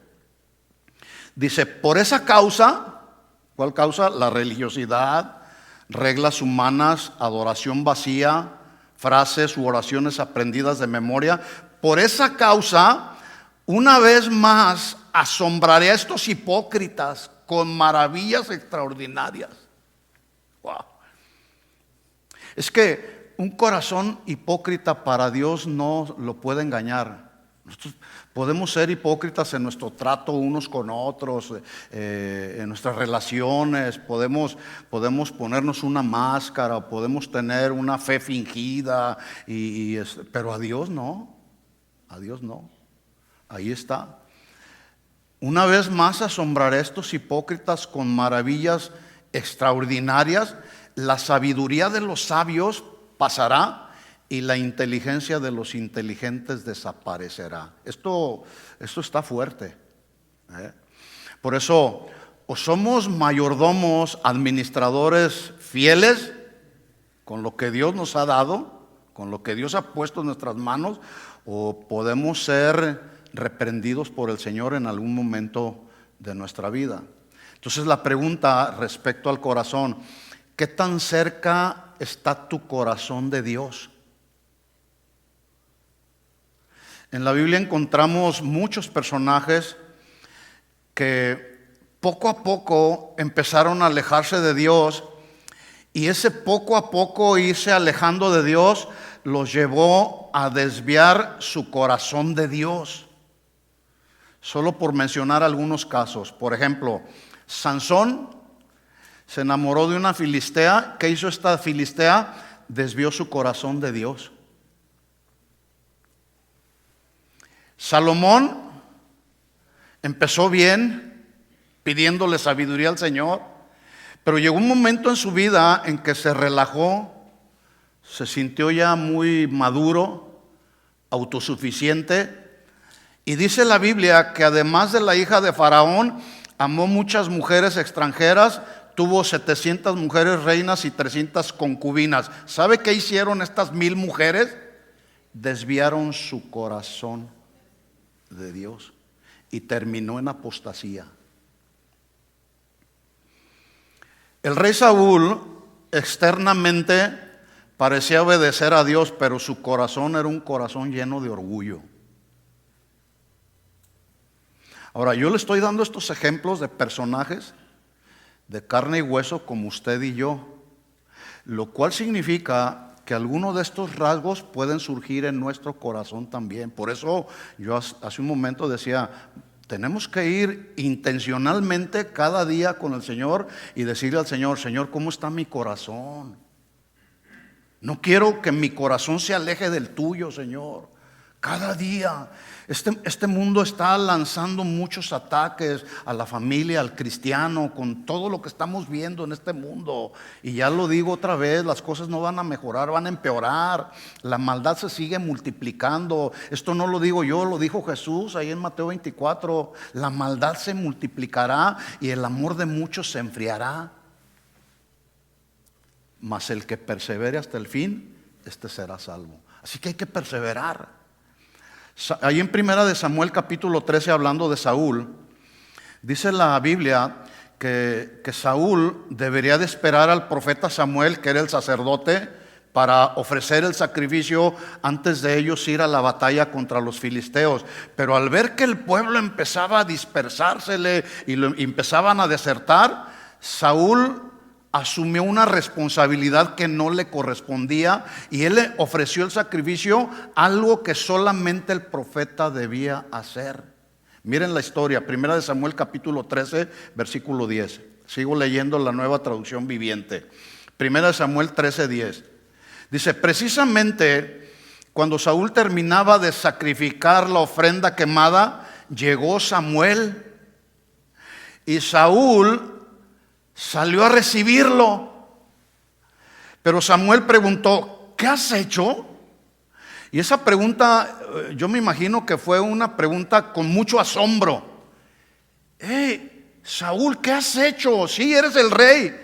Dice, por esa causa, ¿cuál causa? La religiosidad, reglas humanas, adoración vacía, frases u oraciones aprendidas de memoria. Por esa causa, una vez más, asombraré a estos hipócritas con maravillas extraordinarias. Wow. Es que un corazón hipócrita para Dios no lo puede engañar. Nosotros podemos ser hipócritas en nuestro trato unos con otros, en nuestras relaciones, podemos ponernos una máscara, podemos tener una fe fingida, pero a Dios no, ahí está. Una vez más asombraré a estos hipócritas con maravillas extraordinarias, la sabiduría de los sabios pasará y la inteligencia de los inteligentes desaparecerá. Esto está fuerte. Por eso, o somos mayordomos, administradores fieles con lo que Dios nos ha dado, con lo que Dios ha puesto en nuestras manos, o podemos ser reprendidos por el Señor en algún momento de nuestra vida. Entonces la pregunta respecto al corazón, ¿qué tan cerca está tu corazón de Dios? En la Biblia encontramos muchos personajes que poco a poco empezaron a alejarse de Dios, y ese poco a poco irse alejando de Dios los llevó a desviar su corazón de Dios. Solo por mencionar algunos casos. Por ejemplo, Sansón se enamoró de una filistea. ¿Qué hizo esta filistea? Desvió su corazón de Dios. Salomón empezó bien, pidiéndole sabiduría al Señor, pero llegó un momento en su vida en que se relajó, se sintió ya muy maduro, autosuficiente, y dice la Biblia que además de la hija de Faraón, amó muchas mujeres extranjeras, tuvo 700 mujeres reinas y 300 concubinas. ¿Sabe qué hicieron estas 1000 mujeres? Desviaron su corazón de Dios y terminó en apostasía. El rey Saúl externamente parecía obedecer a Dios, pero su corazón era un corazón lleno de orgullo. Ahora, yo le estoy dando estos ejemplos de personajes de carne y hueso como usted y yo, lo cual significa que algunos de estos rasgos pueden surgir en nuestro corazón también. Por eso yo hace un momento decía, tenemos que ir intencionalmente cada día con el Señor y decirle al Señor, Señor, ¿cómo está mi corazón? No quiero que mi corazón se aleje del tuyo, Señor. Cada día este mundo está lanzando muchos ataques a la familia, al cristiano, con todo lo que estamos viendo en este mundo. Y ya lo digo otra vez, las cosas no van a mejorar, van a empeorar. La maldad se sigue multiplicando. Esto no lo digo yo, lo dijo Jesús ahí en Mateo 24. La maldad se multiplicará y el amor de muchos se enfriará. Mas el que persevere hasta el fin, este será salvo. Así que hay que perseverar. Ahí en Primera de Samuel capítulo 13, hablando de Saúl, dice la Biblia que Saúl debería de esperar al profeta Samuel, que era el sacerdote, para ofrecer el sacrificio antes de ellos ir a la batalla contra los filisteos. Pero al ver que el pueblo empezaba a dispersársele y empezaban a desertar, Saúl asumió una responsabilidad que no le correspondía y él le ofreció el sacrificio, algo que solamente el profeta debía hacer. Miren la historia, Primera de Samuel capítulo 13, versículo 10. Sigo leyendo la Nueva Traducción Viviente. Primera de Samuel 13, 10. Dice, precisamente cuando Saúl terminaba de sacrificar la ofrenda quemada, llegó Samuel y Saúl salió a recibirlo. Pero Samuel preguntó, ¿qué has hecho? Y esa pregunta, yo me imagino que fue una pregunta con mucho asombro. Saúl, ¿qué has hecho? Sí, eres el rey,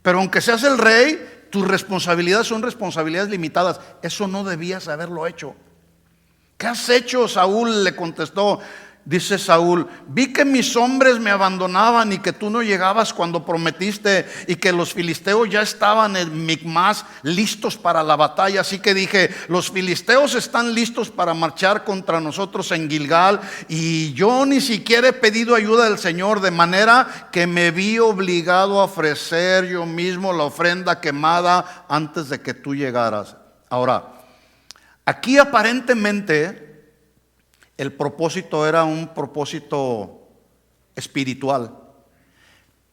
pero aunque seas el rey, tus responsabilidades son responsabilidades limitadas. Eso no debías haberlo hecho. ¿Qué has hecho, Saúl? Le contestó. Dice Saúl, vi que mis hombres me abandonaban y que tú no llegabas cuando prometiste y que los filisteos ya estaban en Micmas listos para la batalla. Así que dije, los filisteos están listos para marchar contra nosotros en Gilgal y yo ni siquiera he pedido ayuda del Señor, de manera que me vi obligado a ofrecer yo mismo la ofrenda quemada antes de que tú llegaras. Ahora, aquí aparentemente el propósito era un propósito espiritual,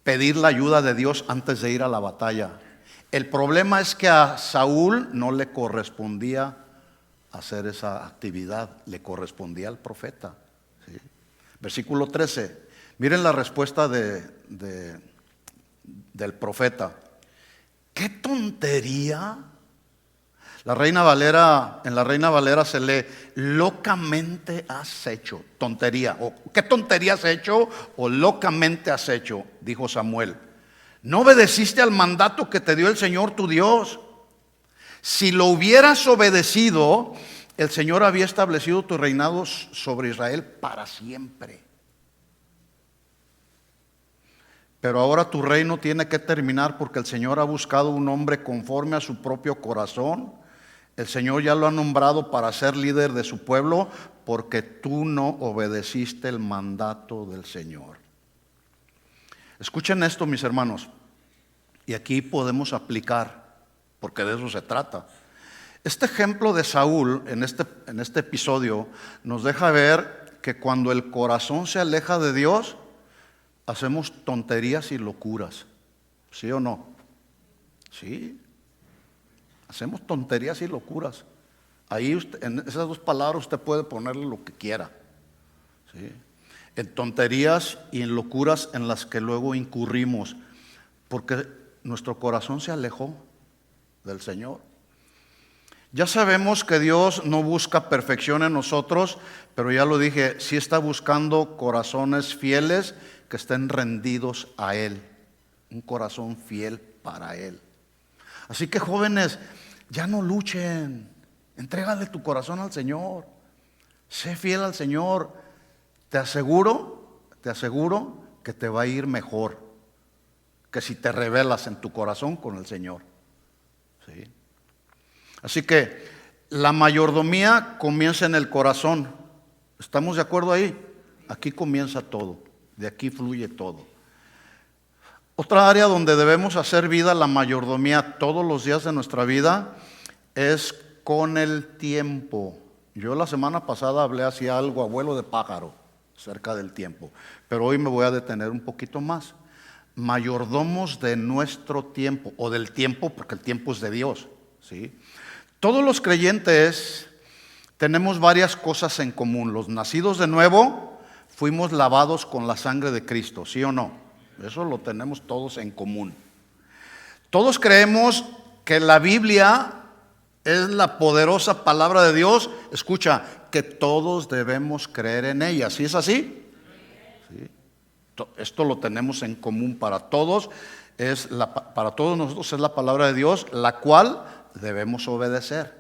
pedir la ayuda de Dios antes de ir a la batalla. El problema es que a Saúl no le correspondía hacer esa actividad, le correspondía al profeta. ¿Sí? Versículo 13, miren la respuesta del profeta. ¡Qué tontería! En la Reina Valera se lee, locamente has hecho, tontería, o ¿qué tontería has hecho? O locamente has hecho, dijo Samuel. No obedeciste al mandato que te dio el Señor tu Dios. Si lo hubieras obedecido, el Señor había establecido tu reinado sobre Israel para siempre. Pero ahora tu reino tiene que terminar porque el Señor ha buscado un hombre conforme a su propio corazón. El Señor ya lo ha nombrado para ser líder de su pueblo porque tú no obedeciste el mandato del Señor. Escuchen esto, mis hermanos, y aquí podemos aplicar, porque de eso se trata. Este ejemplo de Saúl en este episodio nos deja ver que cuando el corazón se aleja de Dios, hacemos tonterías y locuras. ¿Sí o no? Sí. Hacemos tonterías y locuras. Ahí en esas dos palabras usted puede ponerle lo que quiera. ¿Sí? En tonterías y en locuras en las que luego incurrimos, porque nuestro corazón se alejó del Señor. Ya sabemos que Dios no busca perfección en nosotros, pero ya lo dije, sí está buscando corazones fieles que estén rendidos a Él. Un corazón fiel para Él. Así que jóvenes, ya no luchen, entrégale tu corazón al Señor, sé fiel al Señor, te aseguro que te va a ir mejor que si te rebelas en tu corazón con el Señor. ¿Sí? Así que la mayordomía comienza en el corazón, ¿estamos de acuerdo ahí? Aquí comienza todo, de aquí fluye todo. Otra área donde debemos hacer vida la mayordomía todos los días de nuestra vida es con el tiempo. Yo la semana pasada hablé así algo a vuelo de pájaro acerca del tiempo, pero hoy me voy a detener un poquito más. Mayordomos de nuestro tiempo o del tiempo, porque el tiempo es de Dios, ¿sí? Todos los creyentes tenemos varias cosas en común. Los nacidos de nuevo fuimos lavados con la sangre de Cristo, ¿sí o no? Eso lo tenemos todos en común. Todos creemos que la Biblia es la poderosa palabra de Dios. Escucha, que todos debemos creer en ella. ¿Sí es así? ¿Sí? Esto lo tenemos en común para todos. Para todos nosotros es la palabra de Dios, la cual debemos obedecer.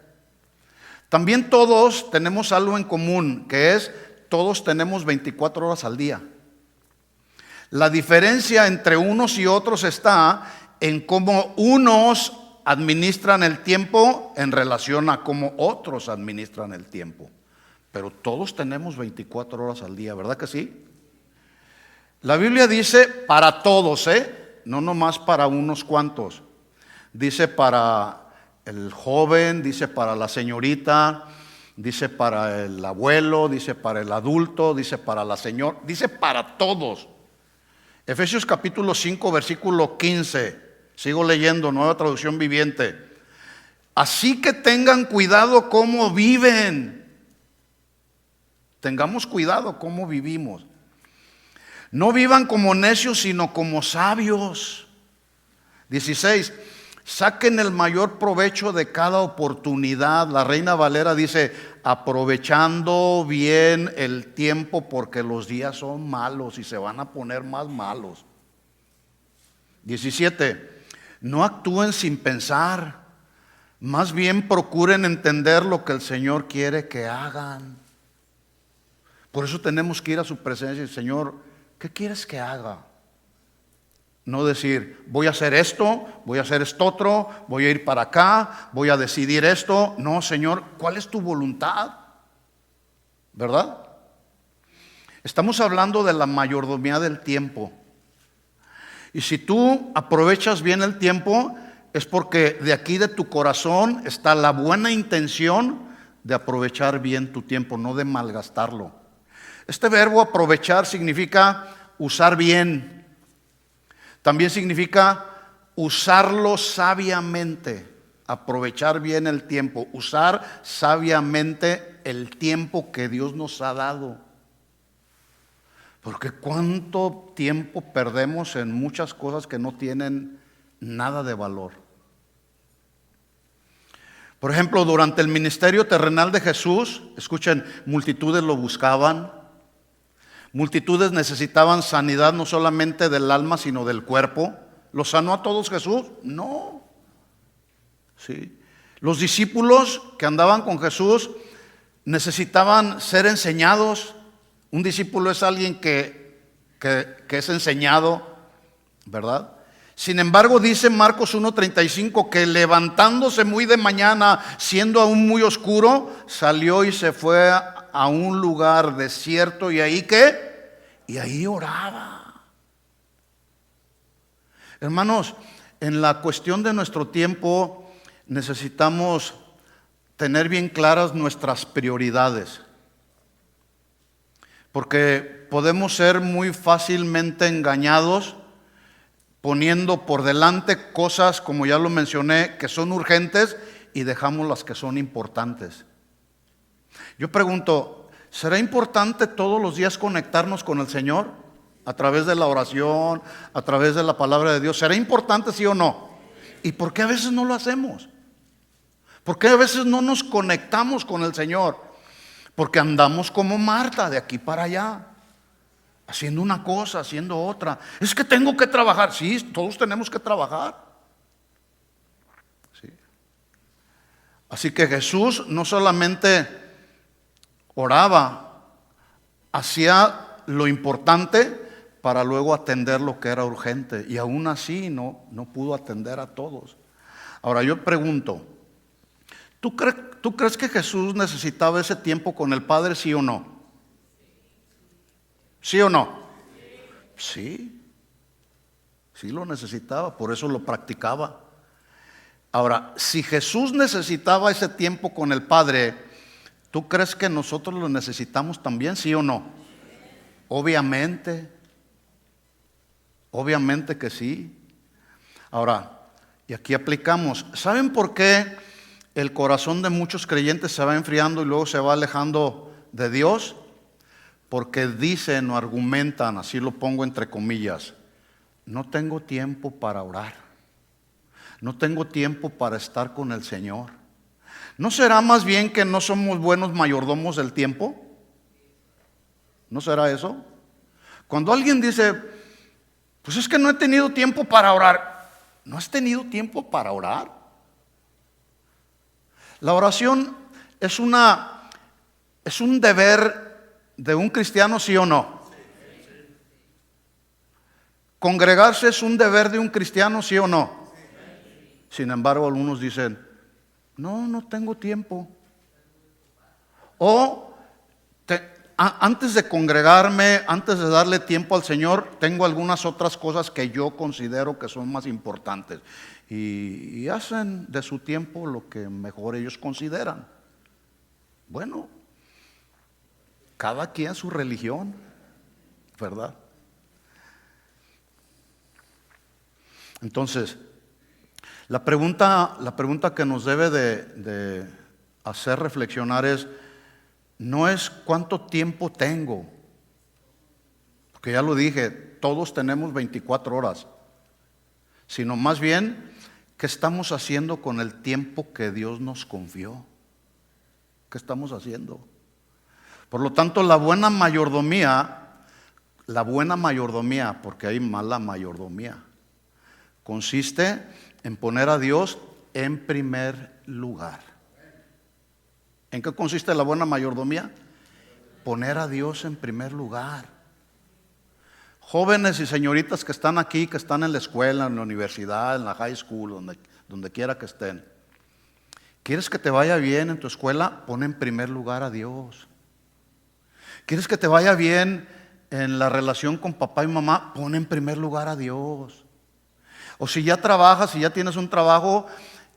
También todos tenemos algo en común, que es todos tenemos 24 horas al día. La diferencia entre unos y otros está en cómo unos administran el tiempo en relación a cómo otros administran el tiempo. Pero todos tenemos 24 horas al día, ¿verdad que sí? La Biblia dice para todos, no nomás para unos cuantos. Dice para el joven, dice para la señorita, dice para el abuelo, dice para el adulto, dice para la señora, dice para todos. Efesios capítulo 5, versículo 15. Sigo leyendo, Nueva Traducción Viviente. Así que tengan cuidado cómo viven. Tengamos cuidado cómo vivimos. No vivan como necios, sino como sabios. 16. Saquen el mayor provecho de cada oportunidad. La Reina Valera dice, aprovechando bien el tiempo porque los días son malos y se van a poner más malos. 17. No actúen sin pensar, más bien procuren entender lo que el Señor quiere que hagan. Por eso tenemos que ir a su presencia y decir, Señor, ¿qué quieres que haga? No decir, voy a hacer esto, voy a hacer esto otro, voy a ir para acá, voy a decidir esto. No, Señor, ¿cuál es tu voluntad? ¿Verdad? Estamos hablando de la mayordomía del tiempo. Y si tú aprovechas bien el tiempo, es porque de aquí de tu corazón está la buena intención de aprovechar bien tu tiempo, no de malgastarlo. Este verbo aprovechar significa usar bien. También significa usarlo sabiamente, aprovechar bien el tiempo, usar sabiamente el tiempo que Dios nos ha dado. Porque cuánto tiempo perdemos en muchas cosas que no tienen nada de valor. Por ejemplo, durante el ministerio terrenal de Jesús, escuchen, multitudes lo buscaban. Multitudes necesitaban sanidad no solamente del alma, sino del cuerpo. ¿Los sanó a todos Jesús? No. Sí. Los discípulos que andaban con Jesús necesitaban ser enseñados. Un discípulo es alguien que es enseñado, ¿verdad? Sin embargo, dice Marcos 1:35 que levantándose muy de mañana, siendo aún muy oscuro, salió y se fue a un lugar desierto. ¿Y ahí qué? Y ahí oraba. Hermanos, en la cuestión de nuestro tiempo necesitamos tener bien claras nuestras prioridades. Porque podemos ser muy fácilmente engañados poniendo por delante cosas, como ya lo mencioné, que son urgentes y dejamos las que son importantes. Yo pregunto, ¿será importante todos los días conectarnos con el Señor? A través de la oración, a través de la palabra de Dios. ¿Será importante, sí o no? ¿Y por qué a veces no lo hacemos? ¿Por qué a veces no nos conectamos con el Señor? Porque andamos como Marta, de aquí para allá, haciendo una cosa, haciendo otra. Es que tengo que trabajar. Sí, todos tenemos que trabajar. Sí. Así que Jesús no solamente oraba, hacía lo importante para luego atender lo que era urgente. Y aún así no pudo atender a todos. Ahora yo pregunto, ¿tú crees que Jesús necesitaba ese tiempo con el Padre, sí o no? ¿Sí o no? Sí. Sí lo necesitaba, por eso lo practicaba. Ahora, si Jesús necesitaba ese tiempo con el Padre, ¿tú crees que nosotros lo necesitamos también, sí o no? Obviamente. Obviamente que sí. Ahora, y aquí aplicamos. ¿Saben por qué el corazón de muchos creyentes se va enfriando y luego se va alejando de Dios? Porque dicen o argumentan, así lo pongo entre comillas, no tengo tiempo para orar, no tengo tiempo para estar con el Señor. ¿No será más bien que no somos buenos mayordomos del tiempo? ¿No será eso? Cuando alguien dice, pues es que no he tenido tiempo para orar, ¿no has tenido tiempo para orar? La oración es un deber de un cristiano, ¿sí o no? Congregarse es un deber de un cristiano, ¿sí o no? Sin embargo, algunos dicen, no tengo tiempo. O antes de congregarme, antes de darle tiempo al Señor, tengo algunas otras cosas que yo considero que son más importantes. Y hacen de su tiempo lo que mejor ellos consideran. Bueno, cada quien su religión, ¿verdad? Entonces, la pregunta que nos debe de hacer reflexionar es, no es cuánto tiempo tengo, porque ya lo dije, todos tenemos 24 horas, sino más bien, ¿qué estamos haciendo con el tiempo que Dios nos confió? ¿Qué estamos haciendo? Por lo tanto, la buena mayordomía, porque hay mala mayordomía, consiste en poner a Dios en primer lugar. ¿En qué consiste la buena mayordomía? Poner a Dios en primer lugar. Jóvenes y señoritas que están aquí, que están en la escuela, en la universidad, en la high school, donde quiera que estén. ¿Quieres que te vaya bien en tu escuela? Pon en primer lugar a Dios. ¿Quieres que te vaya bien en la relación con papá y mamá? Pon en primer lugar a Dios. O si ya trabajas, si ya tienes un trabajo,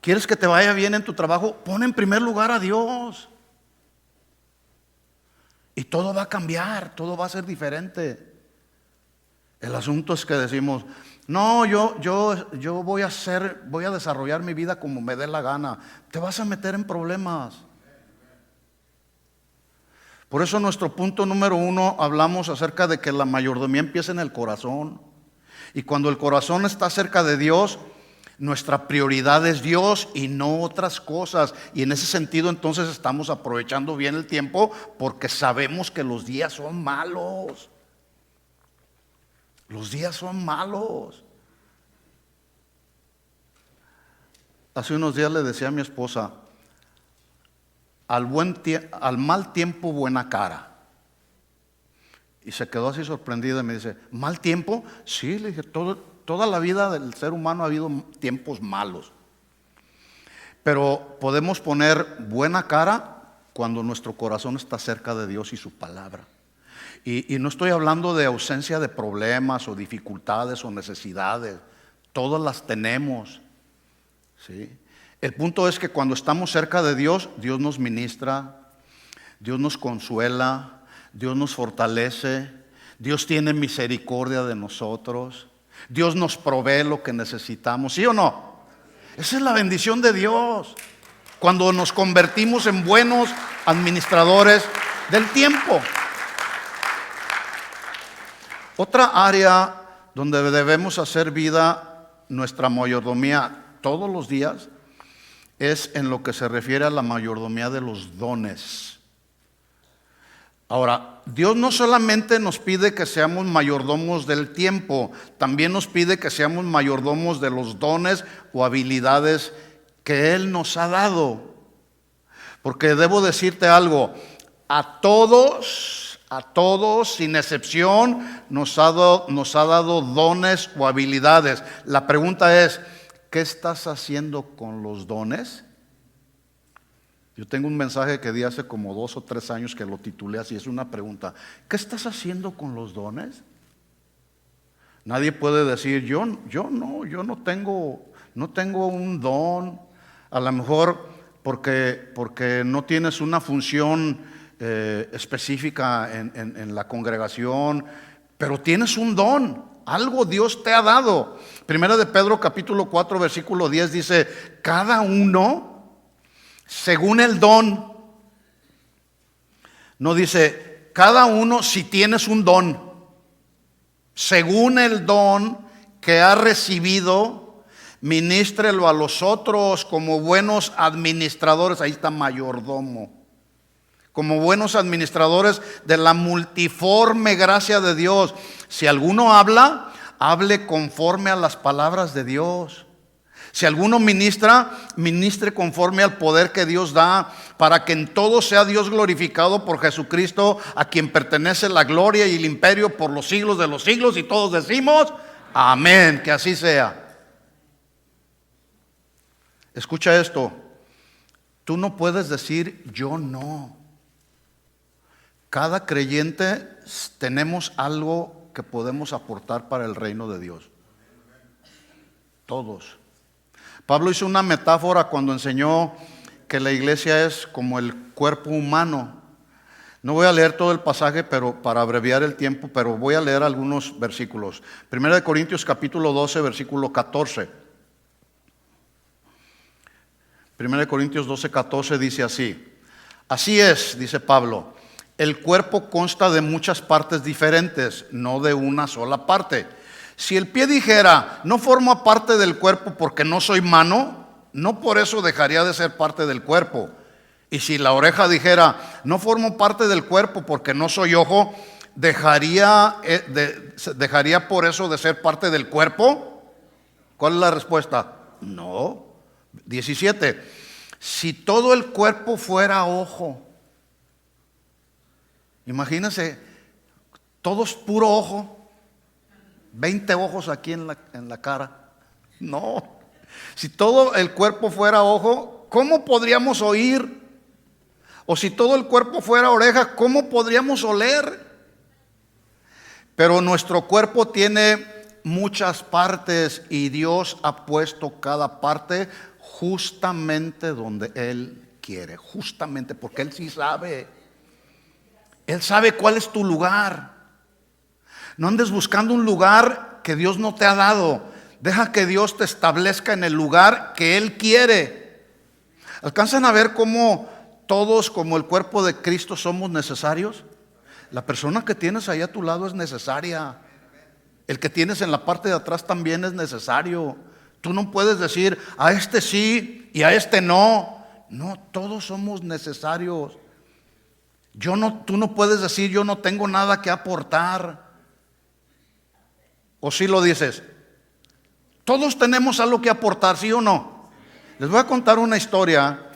¿quieres que te vaya bien en tu trabajo? Pon en primer lugar a Dios. Y todo va a cambiar, todo va a ser diferente. El asunto es que decimos, no, yo voy a desarrollar mi vida como me dé la gana. Te vas a meter en problemas. Por eso nuestro punto número 1 hablamos acerca de que la mayordomía empieza en el corazón. Y cuando el corazón está cerca de Dios, nuestra prioridad es Dios y no otras cosas. Y en ese sentido entonces estamos aprovechando bien el tiempo porque sabemos que los días son malos. Los días son malos. Hace unos días le decía a mi esposa, al mal tiempo buena cara. Y se quedó así sorprendida y me dice, ¿mal tiempo? Sí, le dije, toda la vida del ser humano ha habido tiempos malos. Pero podemos poner buena cara cuando nuestro corazón está cerca de Dios y su palabra. Y no estoy hablando de ausencia de problemas o dificultades o necesidades. Todas las tenemos, ¿sí? El punto es que cuando estamos cerca de Dios, Dios nos ministra, Dios nos consuela, Dios nos fortalece, Dios tiene misericordia de nosotros, Dios nos provee lo que necesitamos, ¿sí o no? Esa es la bendición de Dios, cuando nos convertimos en buenos administradores del tiempo. Otra área donde debemos hacer vida nuestra mayordomía todos los días es en lo que se refiere a la mayordomía de los dones. Ahora, Dios no solamente nos pide que seamos mayordomos del tiempo, también nos pide que seamos mayordomos de los dones o habilidades que Él nos ha dado. Porque debo decirte algo, a todos, sin excepción, nos ha dado dones o habilidades. La pregunta es, ¿qué estás haciendo con los dones? Yo tengo un mensaje que di hace como 2 o 3 años que lo titulé así, es una pregunta. ¿Qué estás haciendo con los dones? Nadie puede decir, yo no tengo un don, a lo mejor porque no tienes una función específica en la congregación, pero tienes un don, algo Dios te ha dado. Primera de Pedro capítulo 4 versículo 10 dice, cada uno según el don. No dice, cada uno si tienes un don, según el don que ha recibido, ministrelo a los otros como buenos administradores. Ahí está mayordomo. Como buenos administradores de la multiforme gracia de Dios. Si alguno habla, hable conforme a las palabras de Dios. Si alguno ministra, ministre conforme al poder que Dios da, para que en todo sea Dios glorificado por Jesucristo, a quien pertenece la gloria y el imperio por los siglos de los siglos. Y todos decimos, amén, que así sea. Escucha esto, tú no puedes decir yo no. Cada creyente tenemos algo que podemos aportar para el reino de Dios. Todos. Pablo hizo una metáfora cuando enseñó que la iglesia es como el cuerpo humano. No voy a leer todo el pasaje, pero para abreviar el tiempo, pero voy a leer algunos versículos. 1 Corintios capítulo 12, versículo 14. 1 Corintios 12, 14 dice así. Así es, dice Pablo, el cuerpo consta de muchas partes diferentes, no de una sola parte. Si el pie dijera, no formo parte del cuerpo porque no soy mano, no por eso dejaría de ser parte del cuerpo. Y si la oreja dijera, no formo parte del cuerpo porque no soy ojo, ¿dejaría por eso de ser parte del cuerpo? ¿Cuál es la respuesta? No. 17. Si todo el cuerpo fuera ojo, imagínense, todos puro ojo, 20 ojos aquí en la cara. No. Si todo el cuerpo fuera ojo, ¿cómo podríamos oír? O si todo el cuerpo fuera oreja, ¿cómo podríamos oler? Pero nuestro cuerpo tiene muchas partes y Dios ha puesto cada parte justamente donde Él quiere. Justamente porque Él sí sabe. Él sabe cuál es tu lugar. No andes buscando un lugar que Dios no te ha dado. Deja que Dios te establezca en el lugar que Él quiere. ¿Alcanzan a ver cómo todos, como el cuerpo de Cristo, somos necesarios? La persona que tienes ahí a tu lado es necesaria. El que tienes en la parte de atrás también es necesario. Tú no puedes decir, a este sí y a este no. No, todos somos necesarios. Tú no puedes decir, yo no tengo nada que aportar. ¿O sí lo dices? Todos tenemos algo que aportar, ¿sí o no? Les voy a contar una historia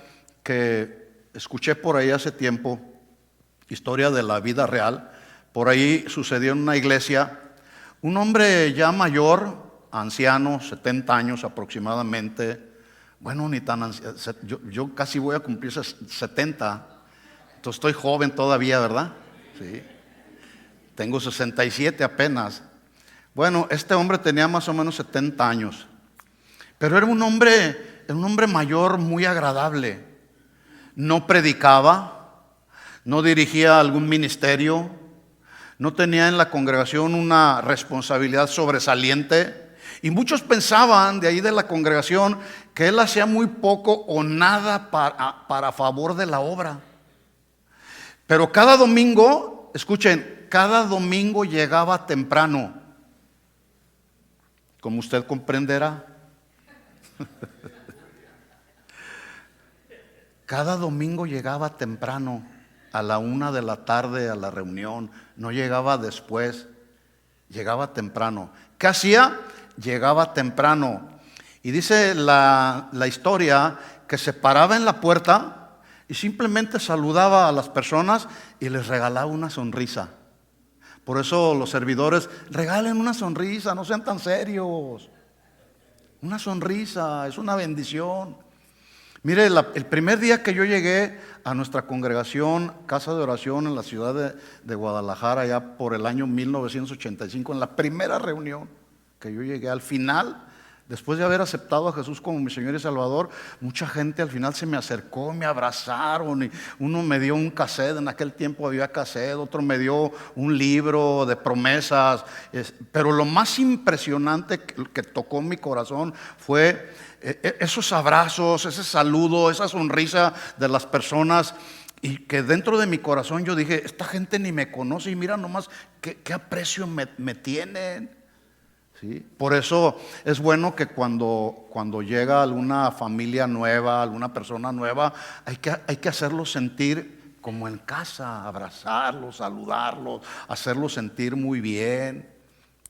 que escuché por ahí hace tiempo, historia de la vida real. Por ahí sucedió en una iglesia, un hombre ya mayor, anciano, 70 años aproximadamente, bueno, ni tan anciano, yo casi voy a cumplir 70, entonces estoy joven todavía, ¿verdad? Sí. Tengo 67 apenas. Bueno, este hombre tenía más o menos 70 años, pero era un hombre mayor muy agradable. No predicaba, no dirigía algún ministerio, no tenía en la congregación una responsabilidad sobresaliente. Y muchos pensaban de ahí de la congregación que él hacía muy poco o nada para favor de la obra. Pero cada domingo, escuchen, cada domingo llegaba temprano. Como usted comprenderá. Cada domingo llegaba temprano, a la 1 de la tarde a la reunión. No llegaba después, llegaba temprano. ¿Qué hacía? Llegaba temprano. Y dice la historia que se paraba en la puerta y simplemente saludaba a las personas y les regalaba una sonrisa. Por eso los servidores, regalen una sonrisa, no sean tan serios. Una sonrisa es una bendición. Mire, el primer día que yo llegué a nuestra congregación, casa de oración en la ciudad de Guadalajara, ya por el año 1985, en la primera reunión que yo llegué, al final Después de haber aceptado a Jesús como mi Señor y Salvador, mucha gente al final se me acercó, me abrazaron, y uno me dio un cassette, en aquel tiempo había cassette, otro me dio un libro de promesas, pero lo más impresionante que tocó mi corazón fue esos abrazos, ese saludo, esa sonrisa de las personas, y que dentro de mi corazón yo dije, esta gente ni me conoce y mira nomás qué aprecio me tienen. ¿Sí? Por eso es bueno que cuando llega alguna familia nueva, alguna persona nueva, hay que hacerlos sentir como en casa, abrazarlos, saludarlos, hacerlos sentir muy bien.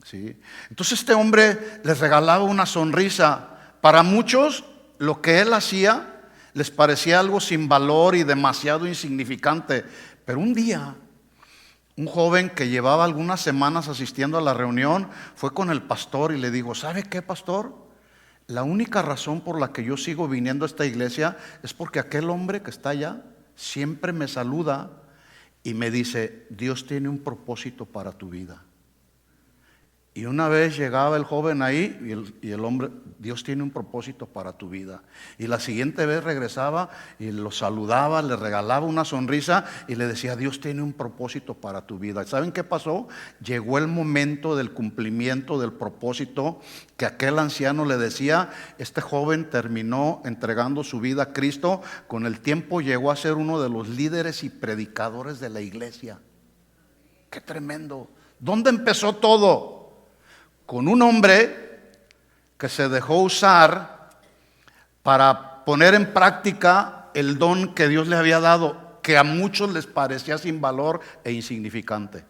¿Sí? Entonces este hombre les regalaba una sonrisa. Para muchos lo que él hacía les parecía algo sin valor y demasiado insignificante, pero un día un joven que llevaba algunas semanas asistiendo a la reunión fue con el pastor y le dijo, ¿sabe qué, pastor? La única razón por la que yo sigo viniendo a esta iglesia es porque aquel hombre que está allá siempre me saluda y me dice, Dios tiene un propósito para tu vida. Y una vez llegaba el joven ahí y el hombre, Dios tiene un propósito para tu vida. Y la siguiente vez regresaba y lo saludaba, le regalaba una sonrisa y le decía, Dios tiene un propósito para tu vida. ¿Saben qué pasó? Llegó el momento del cumplimiento del propósito que aquel anciano le decía. Este joven terminó entregando su vida a Cristo. Con el tiempo llegó a ser uno de los líderes y predicadores de la iglesia. ¡Qué tremendo! ¿Dónde empezó todo? Con un hombre que se dejó usar para poner en práctica el don que Dios le había dado, que a muchos les parecía sin valor e insignificante.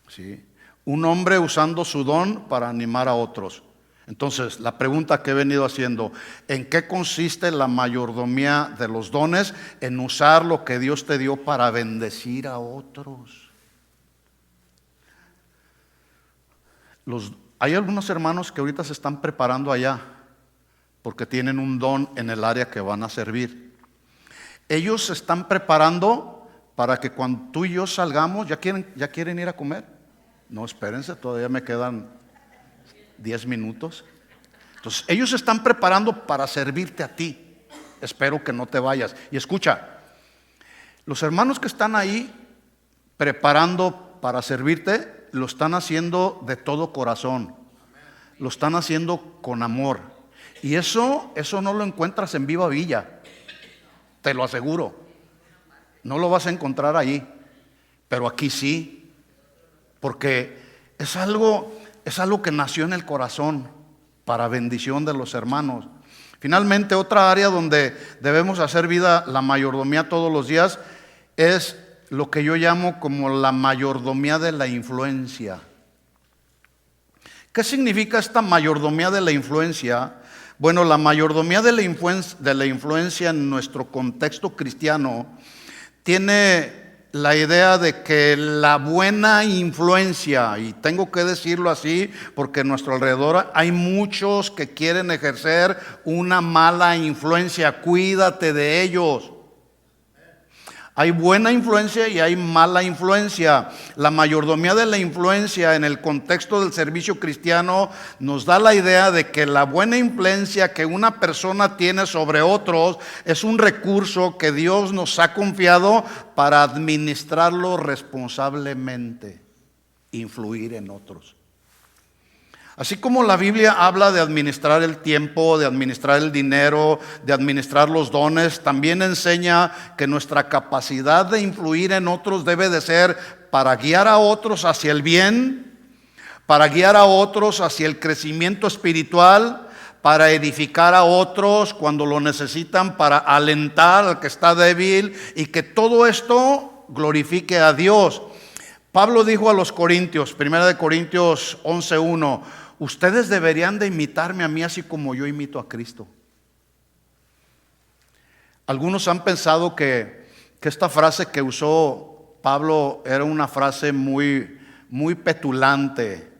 ¿Sí? Un hombre usando su don para animar a otros. Entonces, la pregunta que he venido haciendo, ¿en qué consiste la mayordomía de los dones? En usar lo que Dios te dio para bendecir a otros. Hay algunos hermanos que ahorita se están preparando allá porque tienen un don en el área que van a servir. Ellos se están preparando para que cuando tú y yo salgamos, ¿ya quieren ir a comer? No, espérense, todavía me quedan 10 minutos. Entonces, ellos se están preparando para servirte a ti. Espero que no te vayas. Y escucha, los hermanos que están ahí preparando para servirte, lo están haciendo de todo corazón, lo están haciendo con amor, y eso no lo encuentras en Viva Villa, te lo aseguro, no lo vas a encontrar ahí, pero aquí sí, porque es algo que nació en el corazón para bendición de los hermanos. Finalmente, otra área donde debemos hacer vida la mayordomía todos los días es lo que yo llamo como la mayordomía de la influencia. ¿Qué significa esta mayordomía de la influencia? Bueno, la mayordomía de la influencia en nuestro contexto cristiano tiene la idea de que la buena influencia, y tengo que decirlo así porque a nuestro alrededor hay muchos que quieren ejercer una mala influencia, cuídate de ellos. Hay buena influencia y hay mala influencia. La mayordomía de la influencia en el contexto del servicio cristiano nos da la idea de que la buena influencia que una persona tiene sobre otros es un recurso que Dios nos ha confiado para administrarlo responsablemente, influir en otros. Así como la Biblia habla de administrar el tiempo, de administrar el dinero, de administrar los dones, también enseña que nuestra capacidad de influir en otros debe de ser para guiar a otros hacia el bien, para guiar a otros hacia el crecimiento espiritual, para edificar a otros cuando lo necesitan, para alentar al que está débil, y que todo esto glorifique a Dios. Pablo dijo a los Corintios, 1 Corintios 11:1, ustedes deberían de imitarme a mí así como yo imito a Cristo. Algunos han pensado que esta frase que usó Pablo era una frase muy, muy petulante,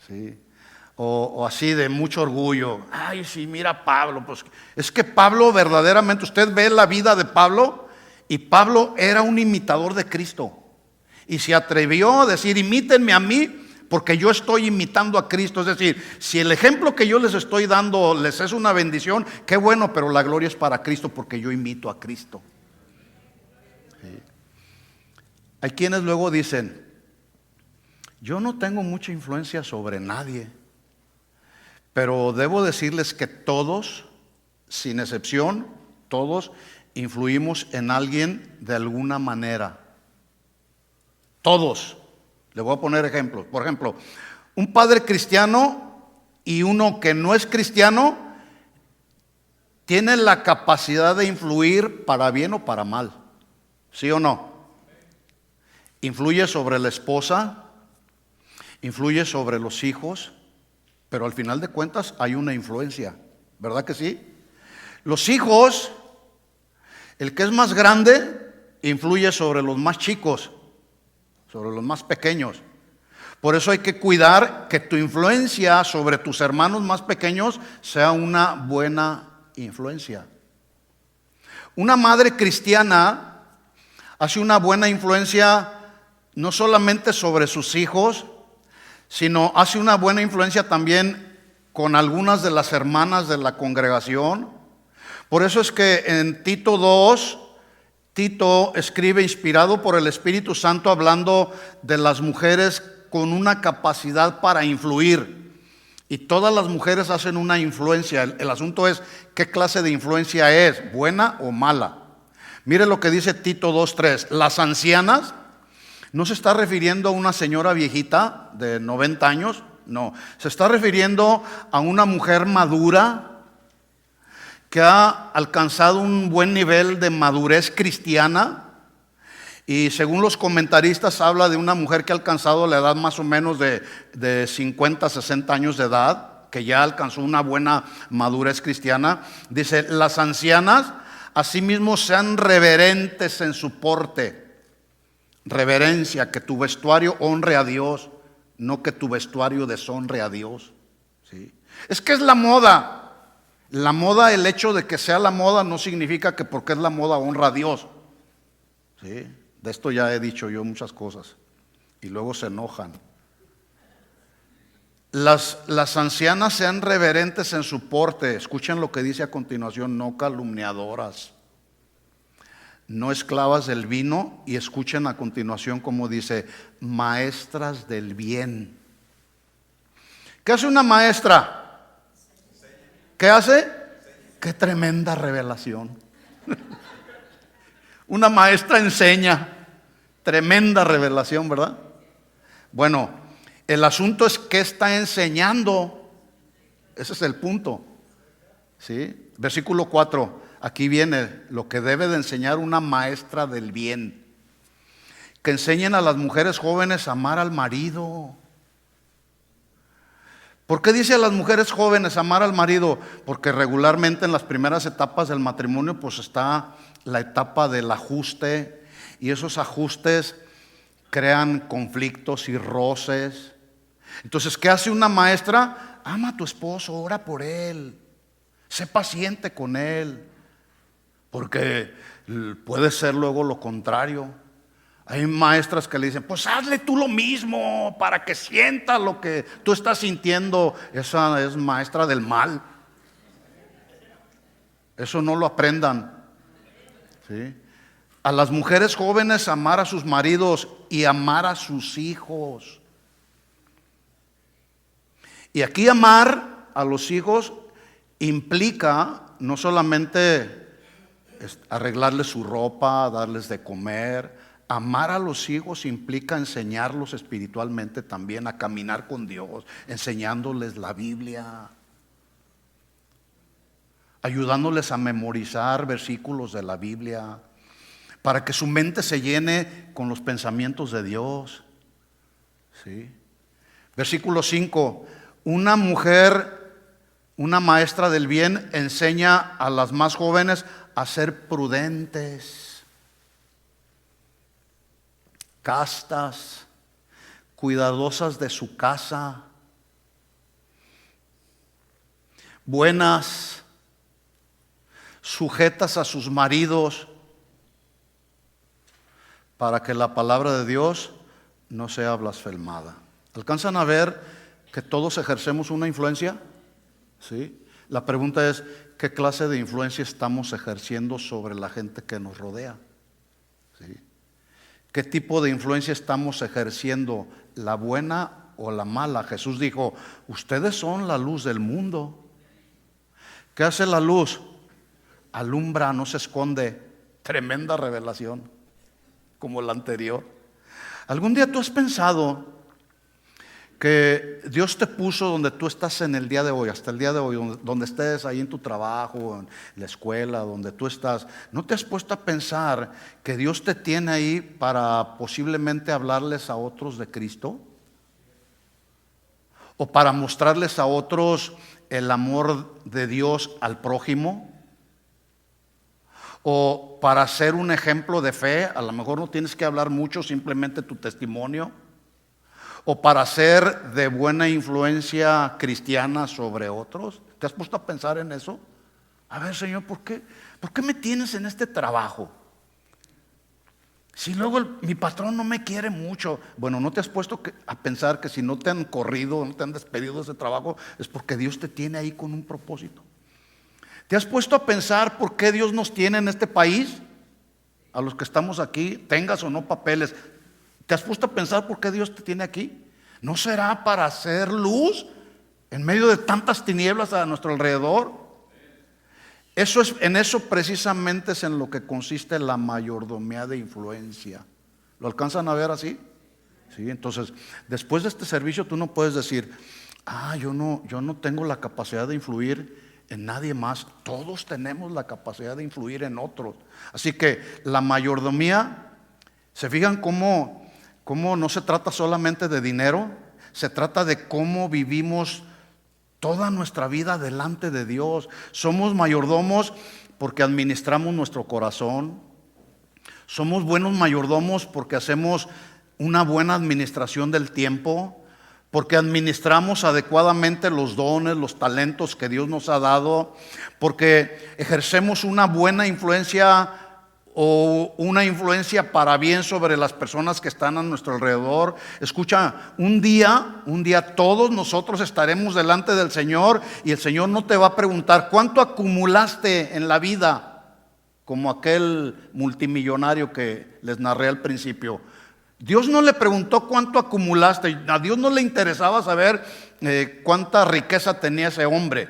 ¿sí? O así de mucho orgullo. Ay, sí, mira Pablo. Pues es que Pablo verdaderamente, usted ve la vida de Pablo, y Pablo era un imitador de Cristo. Y se atrevió a decir, imítenme a mí, porque yo estoy imitando a Cristo. Es decir, si el ejemplo que yo les estoy dando les es una bendición, qué bueno, pero la gloria es para Cristo porque yo imito a Cristo. Sí. Hay quienes luego dicen, yo no tengo mucha influencia sobre nadie, pero debo decirles que todos, sin excepción, todos influimos en alguien de alguna manera. Todos. Le voy a poner ejemplos. Por ejemplo, un padre cristiano y uno que no es cristiano tienen la capacidad de influir para bien o para mal. ¿Sí o no? Influye sobre la esposa, influye sobre los hijos, pero al final de cuentas hay una influencia, ¿verdad que sí? Los hijos, el que es más grande, influye sobre los más chicos, sobre los más pequeños. Por eso hay que cuidar que tu influencia sobre tus hermanos más pequeños sea una buena influencia. Una madre cristiana hace una buena influencia no solamente sobre sus hijos, sino hace una buena influencia también con algunas de las hermanas de la congregación. Por eso es que en Tito 2, Tito escribe inspirado por el Espíritu Santo hablando de las mujeres con una capacidad para influir. Y todas las mujeres hacen una influencia. El asunto es qué clase de influencia es, buena o mala. Mire lo que dice Tito 2:3. Las ancianas, no se está refiriendo a una señora viejita de 90 años, no. Se está refiriendo a una mujer madura que ha alcanzado un buen nivel de madurez cristiana. Y según los comentaristas habla de una mujer que ha alcanzado la edad más o menos de 50, 60 años de edad, que ya alcanzó una buena madurez cristiana. Dice, las ancianas asimismo sean reverentes en su porte. Reverencia, que tu vestuario honre a Dios, no que tu vestuario deshonre a Dios. ¿Sí? Es que es la moda. La moda, el hecho de que sea la moda no significa que porque es la moda honra a Dios. ¿Sí? De esto ya he dicho yo muchas cosas y luego se enojan. Las ancianas sean reverentes en su porte. Escuchen lo que dice a continuación: no calumniadoras, no esclavas del vino. Y escuchen a continuación cómo dice: maestras del bien. ¿Qué hace una maestra? ¿Qué hace? Qué tremenda revelación. Una maestra enseña. Tremenda revelación, ¿verdad? Bueno, el asunto es qué está enseñando. Ese es el punto. ¿Sí? Versículo 4. Aquí viene lo que debe de enseñar una maestra del bien. Que enseñen a las mujeres jóvenes a amar al marido. ¿Por qué dice a las mujeres jóvenes amar al marido? Porque regularmente en las primeras etapas del matrimonio pues está la etapa del ajuste, y esos ajustes crean conflictos y roces. Entonces, ¿qué hace una maestra? Ama a tu esposo, ora por él, sé paciente con él, porque puede ser luego lo contrario. Hay maestras que le dicen, pues hazle tú lo mismo para que sienta lo que tú estás sintiendo. Esa es maestra del mal. Eso no lo aprendan. ¿Sí? A las mujeres jóvenes amar a sus maridos y amar a sus hijos. Y aquí amar a los hijos implica no solamente arreglarles su ropa, darles de comer. Amar a los hijos implica enseñarlos espiritualmente también a caminar con Dios, enseñándoles la Biblia, ayudándoles a memorizar versículos de la Biblia, para que su mente se llene con los pensamientos de Dios. ¿Sí? Versículo 5. Una mujer, una maestra del bien, enseña a las más jóvenes a ser prudentes, castas, cuidadosas de su casa, buenas, sujetas a sus maridos, para que la palabra de Dios no sea blasfemada. ¿Alcanzan a ver que todos ejercemos una influencia? ¿Sí? La pregunta es, ¿qué clase de influencia estamos ejerciendo sobre la gente que nos rodea? ¿Sí? ¿Qué tipo de influencia estamos ejerciendo? ¿La buena o la mala? Jesús dijo, ustedes son la luz del mundo. ¿Qué hace la luz? Alumbra, no se esconde. Tremenda revelación, como la anterior. ¿Algún día tú has pensado que Dios te puso donde tú estás en el día de hoy, hasta el día de hoy, donde estés ahí en tu trabajo, en la escuela, donde tú estás? ¿No te has puesto a pensar que Dios te tiene ahí para posiblemente hablarles a otros de Cristo? ¿O para mostrarles a otros el amor de Dios al prójimo? ¿O para ser un ejemplo de fe? A lo mejor no tienes que hablar mucho, simplemente tu testimonio. ¿O para ser de buena influencia cristiana sobre otros? ¿Te has puesto a pensar en eso? A ver, Señor, ¿por qué me tienes en este trabajo? Si luego mi patrón no me quiere mucho. Bueno, ¿no te has puesto a pensar que si no te han corrido, no te han despedido de ese trabajo, es porque Dios te tiene ahí con un propósito? ¿Te has puesto a pensar por qué Dios nos tiene en este país? A los que estamos aquí, tengas o no papeles, ¿te has puesto a pensar por qué Dios te tiene aquí? ¿No será para hacer luz en medio de tantas tinieblas a nuestro alrededor? En eso precisamente es en lo que consiste la mayordomía de influencia. ¿Lo alcanzan a ver así? Sí, entonces, después de este servicio tú no puedes decir, yo no tengo la capacidad de influir en nadie más. Todos tenemos la capacidad de influir en otros. Así que la mayordomía, ¿se fijan cómo no se trata solamente de dinero? Se trata de cómo vivimos toda nuestra vida delante de Dios. Somos mayordomos porque administramos nuestro corazón. Somos buenos mayordomos porque hacemos una buena administración del tiempo, porque administramos adecuadamente los dones, los talentos que Dios nos ha dado, porque ejercemos una buena influencia o una influencia para bien sobre las personas que están a nuestro alrededor. Escucha, un día todos nosotros estaremos delante del Señor y el Señor no te va a preguntar cuánto acumulaste en la vida, como aquel multimillonario que les narré al principio. Dios no le preguntó cuánto acumulaste. A Dios no le interesaba saber cuánta riqueza tenía ese hombre.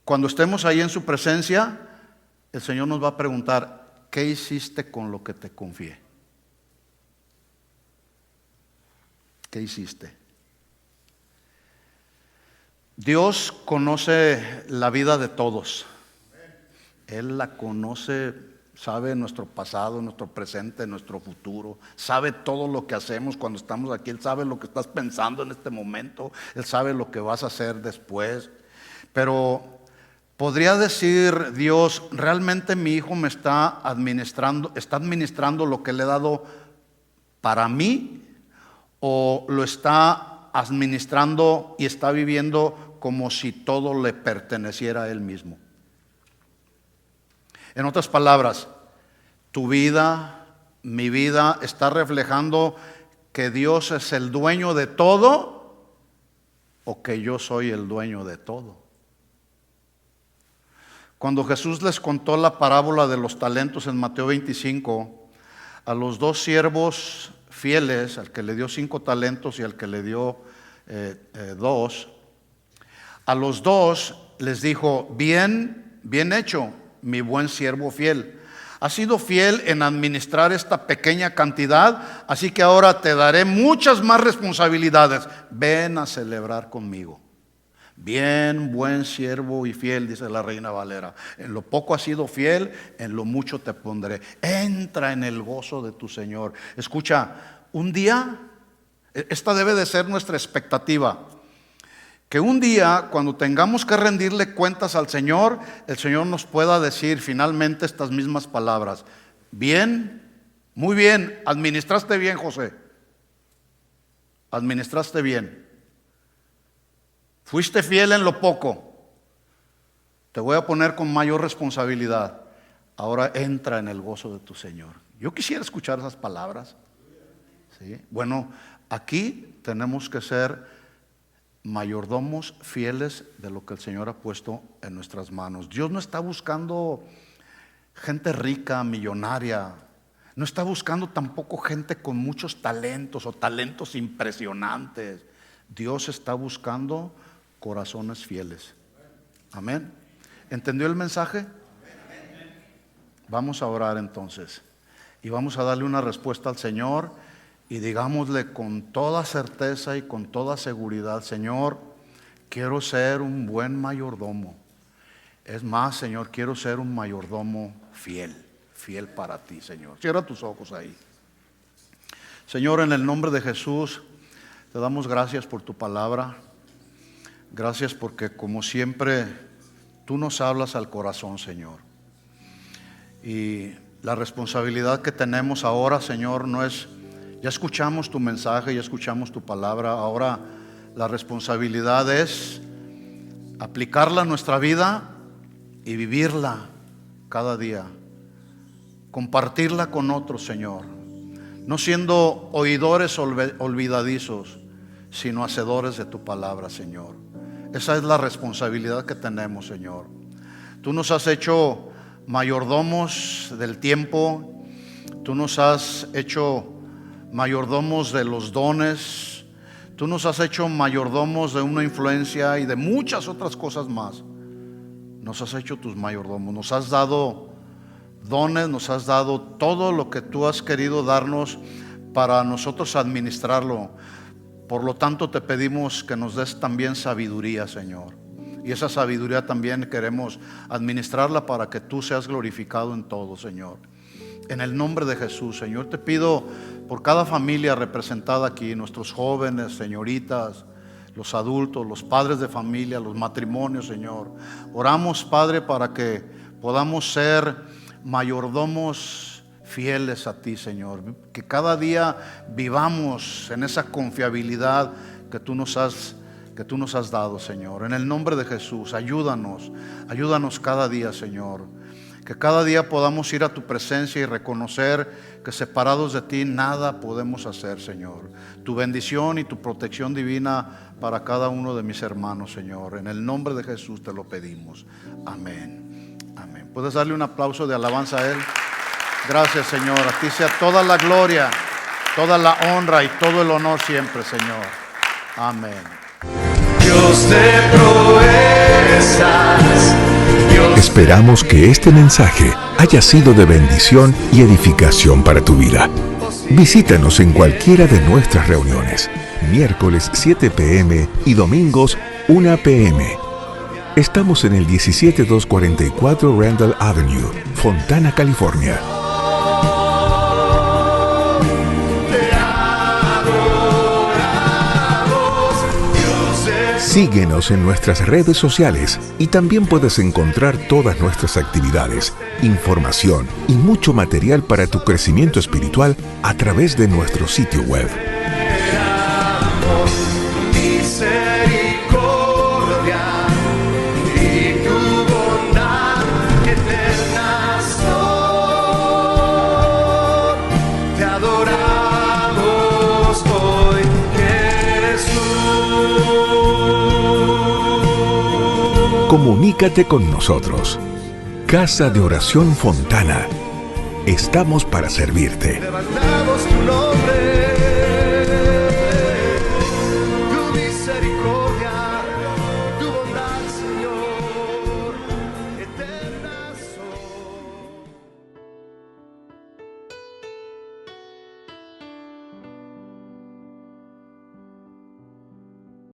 Cuando estemos ahí en su presencia, el Señor nos va a preguntar, ¿qué hiciste con lo que te confié? ¿Qué hiciste? Dios conoce la vida de todos. Él la conoce, sabe nuestro pasado, nuestro presente, nuestro futuro. Sabe todo lo que hacemos cuando estamos aquí. Él sabe lo que estás pensando en este momento. Él sabe lo que vas a hacer después. Pero podría decir Dios, ¿realmente mi hijo me está administrando lo que le he dado para mí? ¿O lo está administrando y está viviendo como si todo le perteneciera a él mismo? En otras palabras, tu vida, mi vida, está reflejando que Dios es el dueño de todo o que yo soy el dueño de todo. Cuando Jesús les contó la parábola de los talentos en Mateo 25, a los dos siervos fieles, al que le dio 5 talentos y al que le dio 2, a los dos les dijo, bien hecho, mi buen siervo fiel. Has sido fiel en administrar esta pequeña cantidad, así que ahora te daré muchas más responsabilidades. Ven a celebrar conmigo. Bien, buen siervo y fiel, dice la Reina Valera. En lo poco has sido fiel, en lo mucho te pondré. Entra en el gozo de tu Señor. Escucha, un día, esta debe de ser nuestra expectativa, que un día, cuando tengamos que rendirle cuentas al Señor, el Señor nos pueda decir finalmente estas mismas palabras. Bien, muy bien, administraste bien, José. Administraste bien. Fuiste fiel en lo poco. Te voy a poner con mayor responsabilidad. Ahora entra en el gozo de tu Señor. Yo quisiera escuchar esas palabras. ¿Sí? Bueno, Aquí tenemos que ser mayordomos fieles de lo que el Señor ha puesto en nuestras manos. Dios no está buscando gente rica, millonaria. No está buscando tampoco gente con muchos talentos o talentos impresionantes. Dios está buscando corazones fieles. Amén. ¿Entendió el mensaje? Vamos a orar entonces y vamos a darle una respuesta al Señor y digámosle con toda certeza y con toda seguridad: Señor, quiero ser un buen mayordomo. Es más, Señor, quiero ser un mayordomo fiel para ti, Señor. Cierra tus ojos ahí. Señor, en el nombre de Jesús, te damos gracias por tu palabra. Gracias porque, como siempre, tú nos hablas al corazón, Señor. Y la responsabilidad que tenemos ahora, Señor, no es, ya escuchamos tu mensaje, ya escuchamos tu palabra. Ahora la responsabilidad es aplicarla a nuestra vida y vivirla cada día. Compartirla con otros, Señor. No siendo oidores olvidadizos, sino hacedores de tu palabra, Señor. Esa es la responsabilidad que tenemos, Señor. Tú nos has hecho mayordomos del tiempo. Tú nos has hecho mayordomos de los dones. Tú nos has hecho mayordomos de una influencia y de muchas otras cosas más. Nos has hecho tus mayordomos. Nos has dado dones, nos has dado todo lo que tú has querido darnos para nosotros administrarlo. Por lo tanto, te pedimos que nos des también sabiduría, Señor. Y esa sabiduría también queremos administrarla para que tú seas glorificado en todo, Señor. En el nombre de Jesús, Señor, te pido por cada familia representada aquí, nuestros jóvenes, señoritas, los adultos, los padres de familia, los matrimonios, Señor. Oramos, Padre, para que podamos ser mayordomos fieles a ti, Señor. Que cada día vivamos en esa confiabilidad que tú nos has dado, Señor. En el nombre de Jesús, ayúdanos cada día, Señor. Que cada día podamos ir a tu presencia y reconocer que separados de ti nada podemos hacer, Señor. Tu bendición y tu protección divina para cada uno de mis hermanos, Señor. En el nombre de Jesús te lo pedimos. Amén. Amén. ¿Puedes darle un aplauso de alabanza a Él? Gracias, Señor. A ti sea toda la gloria, toda la honra y todo el honor siempre, Señor. Amén. Dios de proezas. Esperamos que este mensaje haya sido de bendición y edificación para tu vida. Visítanos en cualquiera de nuestras reuniones, miércoles 7 p.m. y domingos 1 p.m. Estamos en el 17244 Randall Avenue, Fontana, California. Síguenos en nuestras redes sociales y también puedes encontrar todas nuestras actividades, información y mucho material para tu crecimiento espiritual a través de nuestro sitio web. Comunícate con nosotros. Casa de Oración Fontana. Estamos para servirte. Levantamos tu nombre.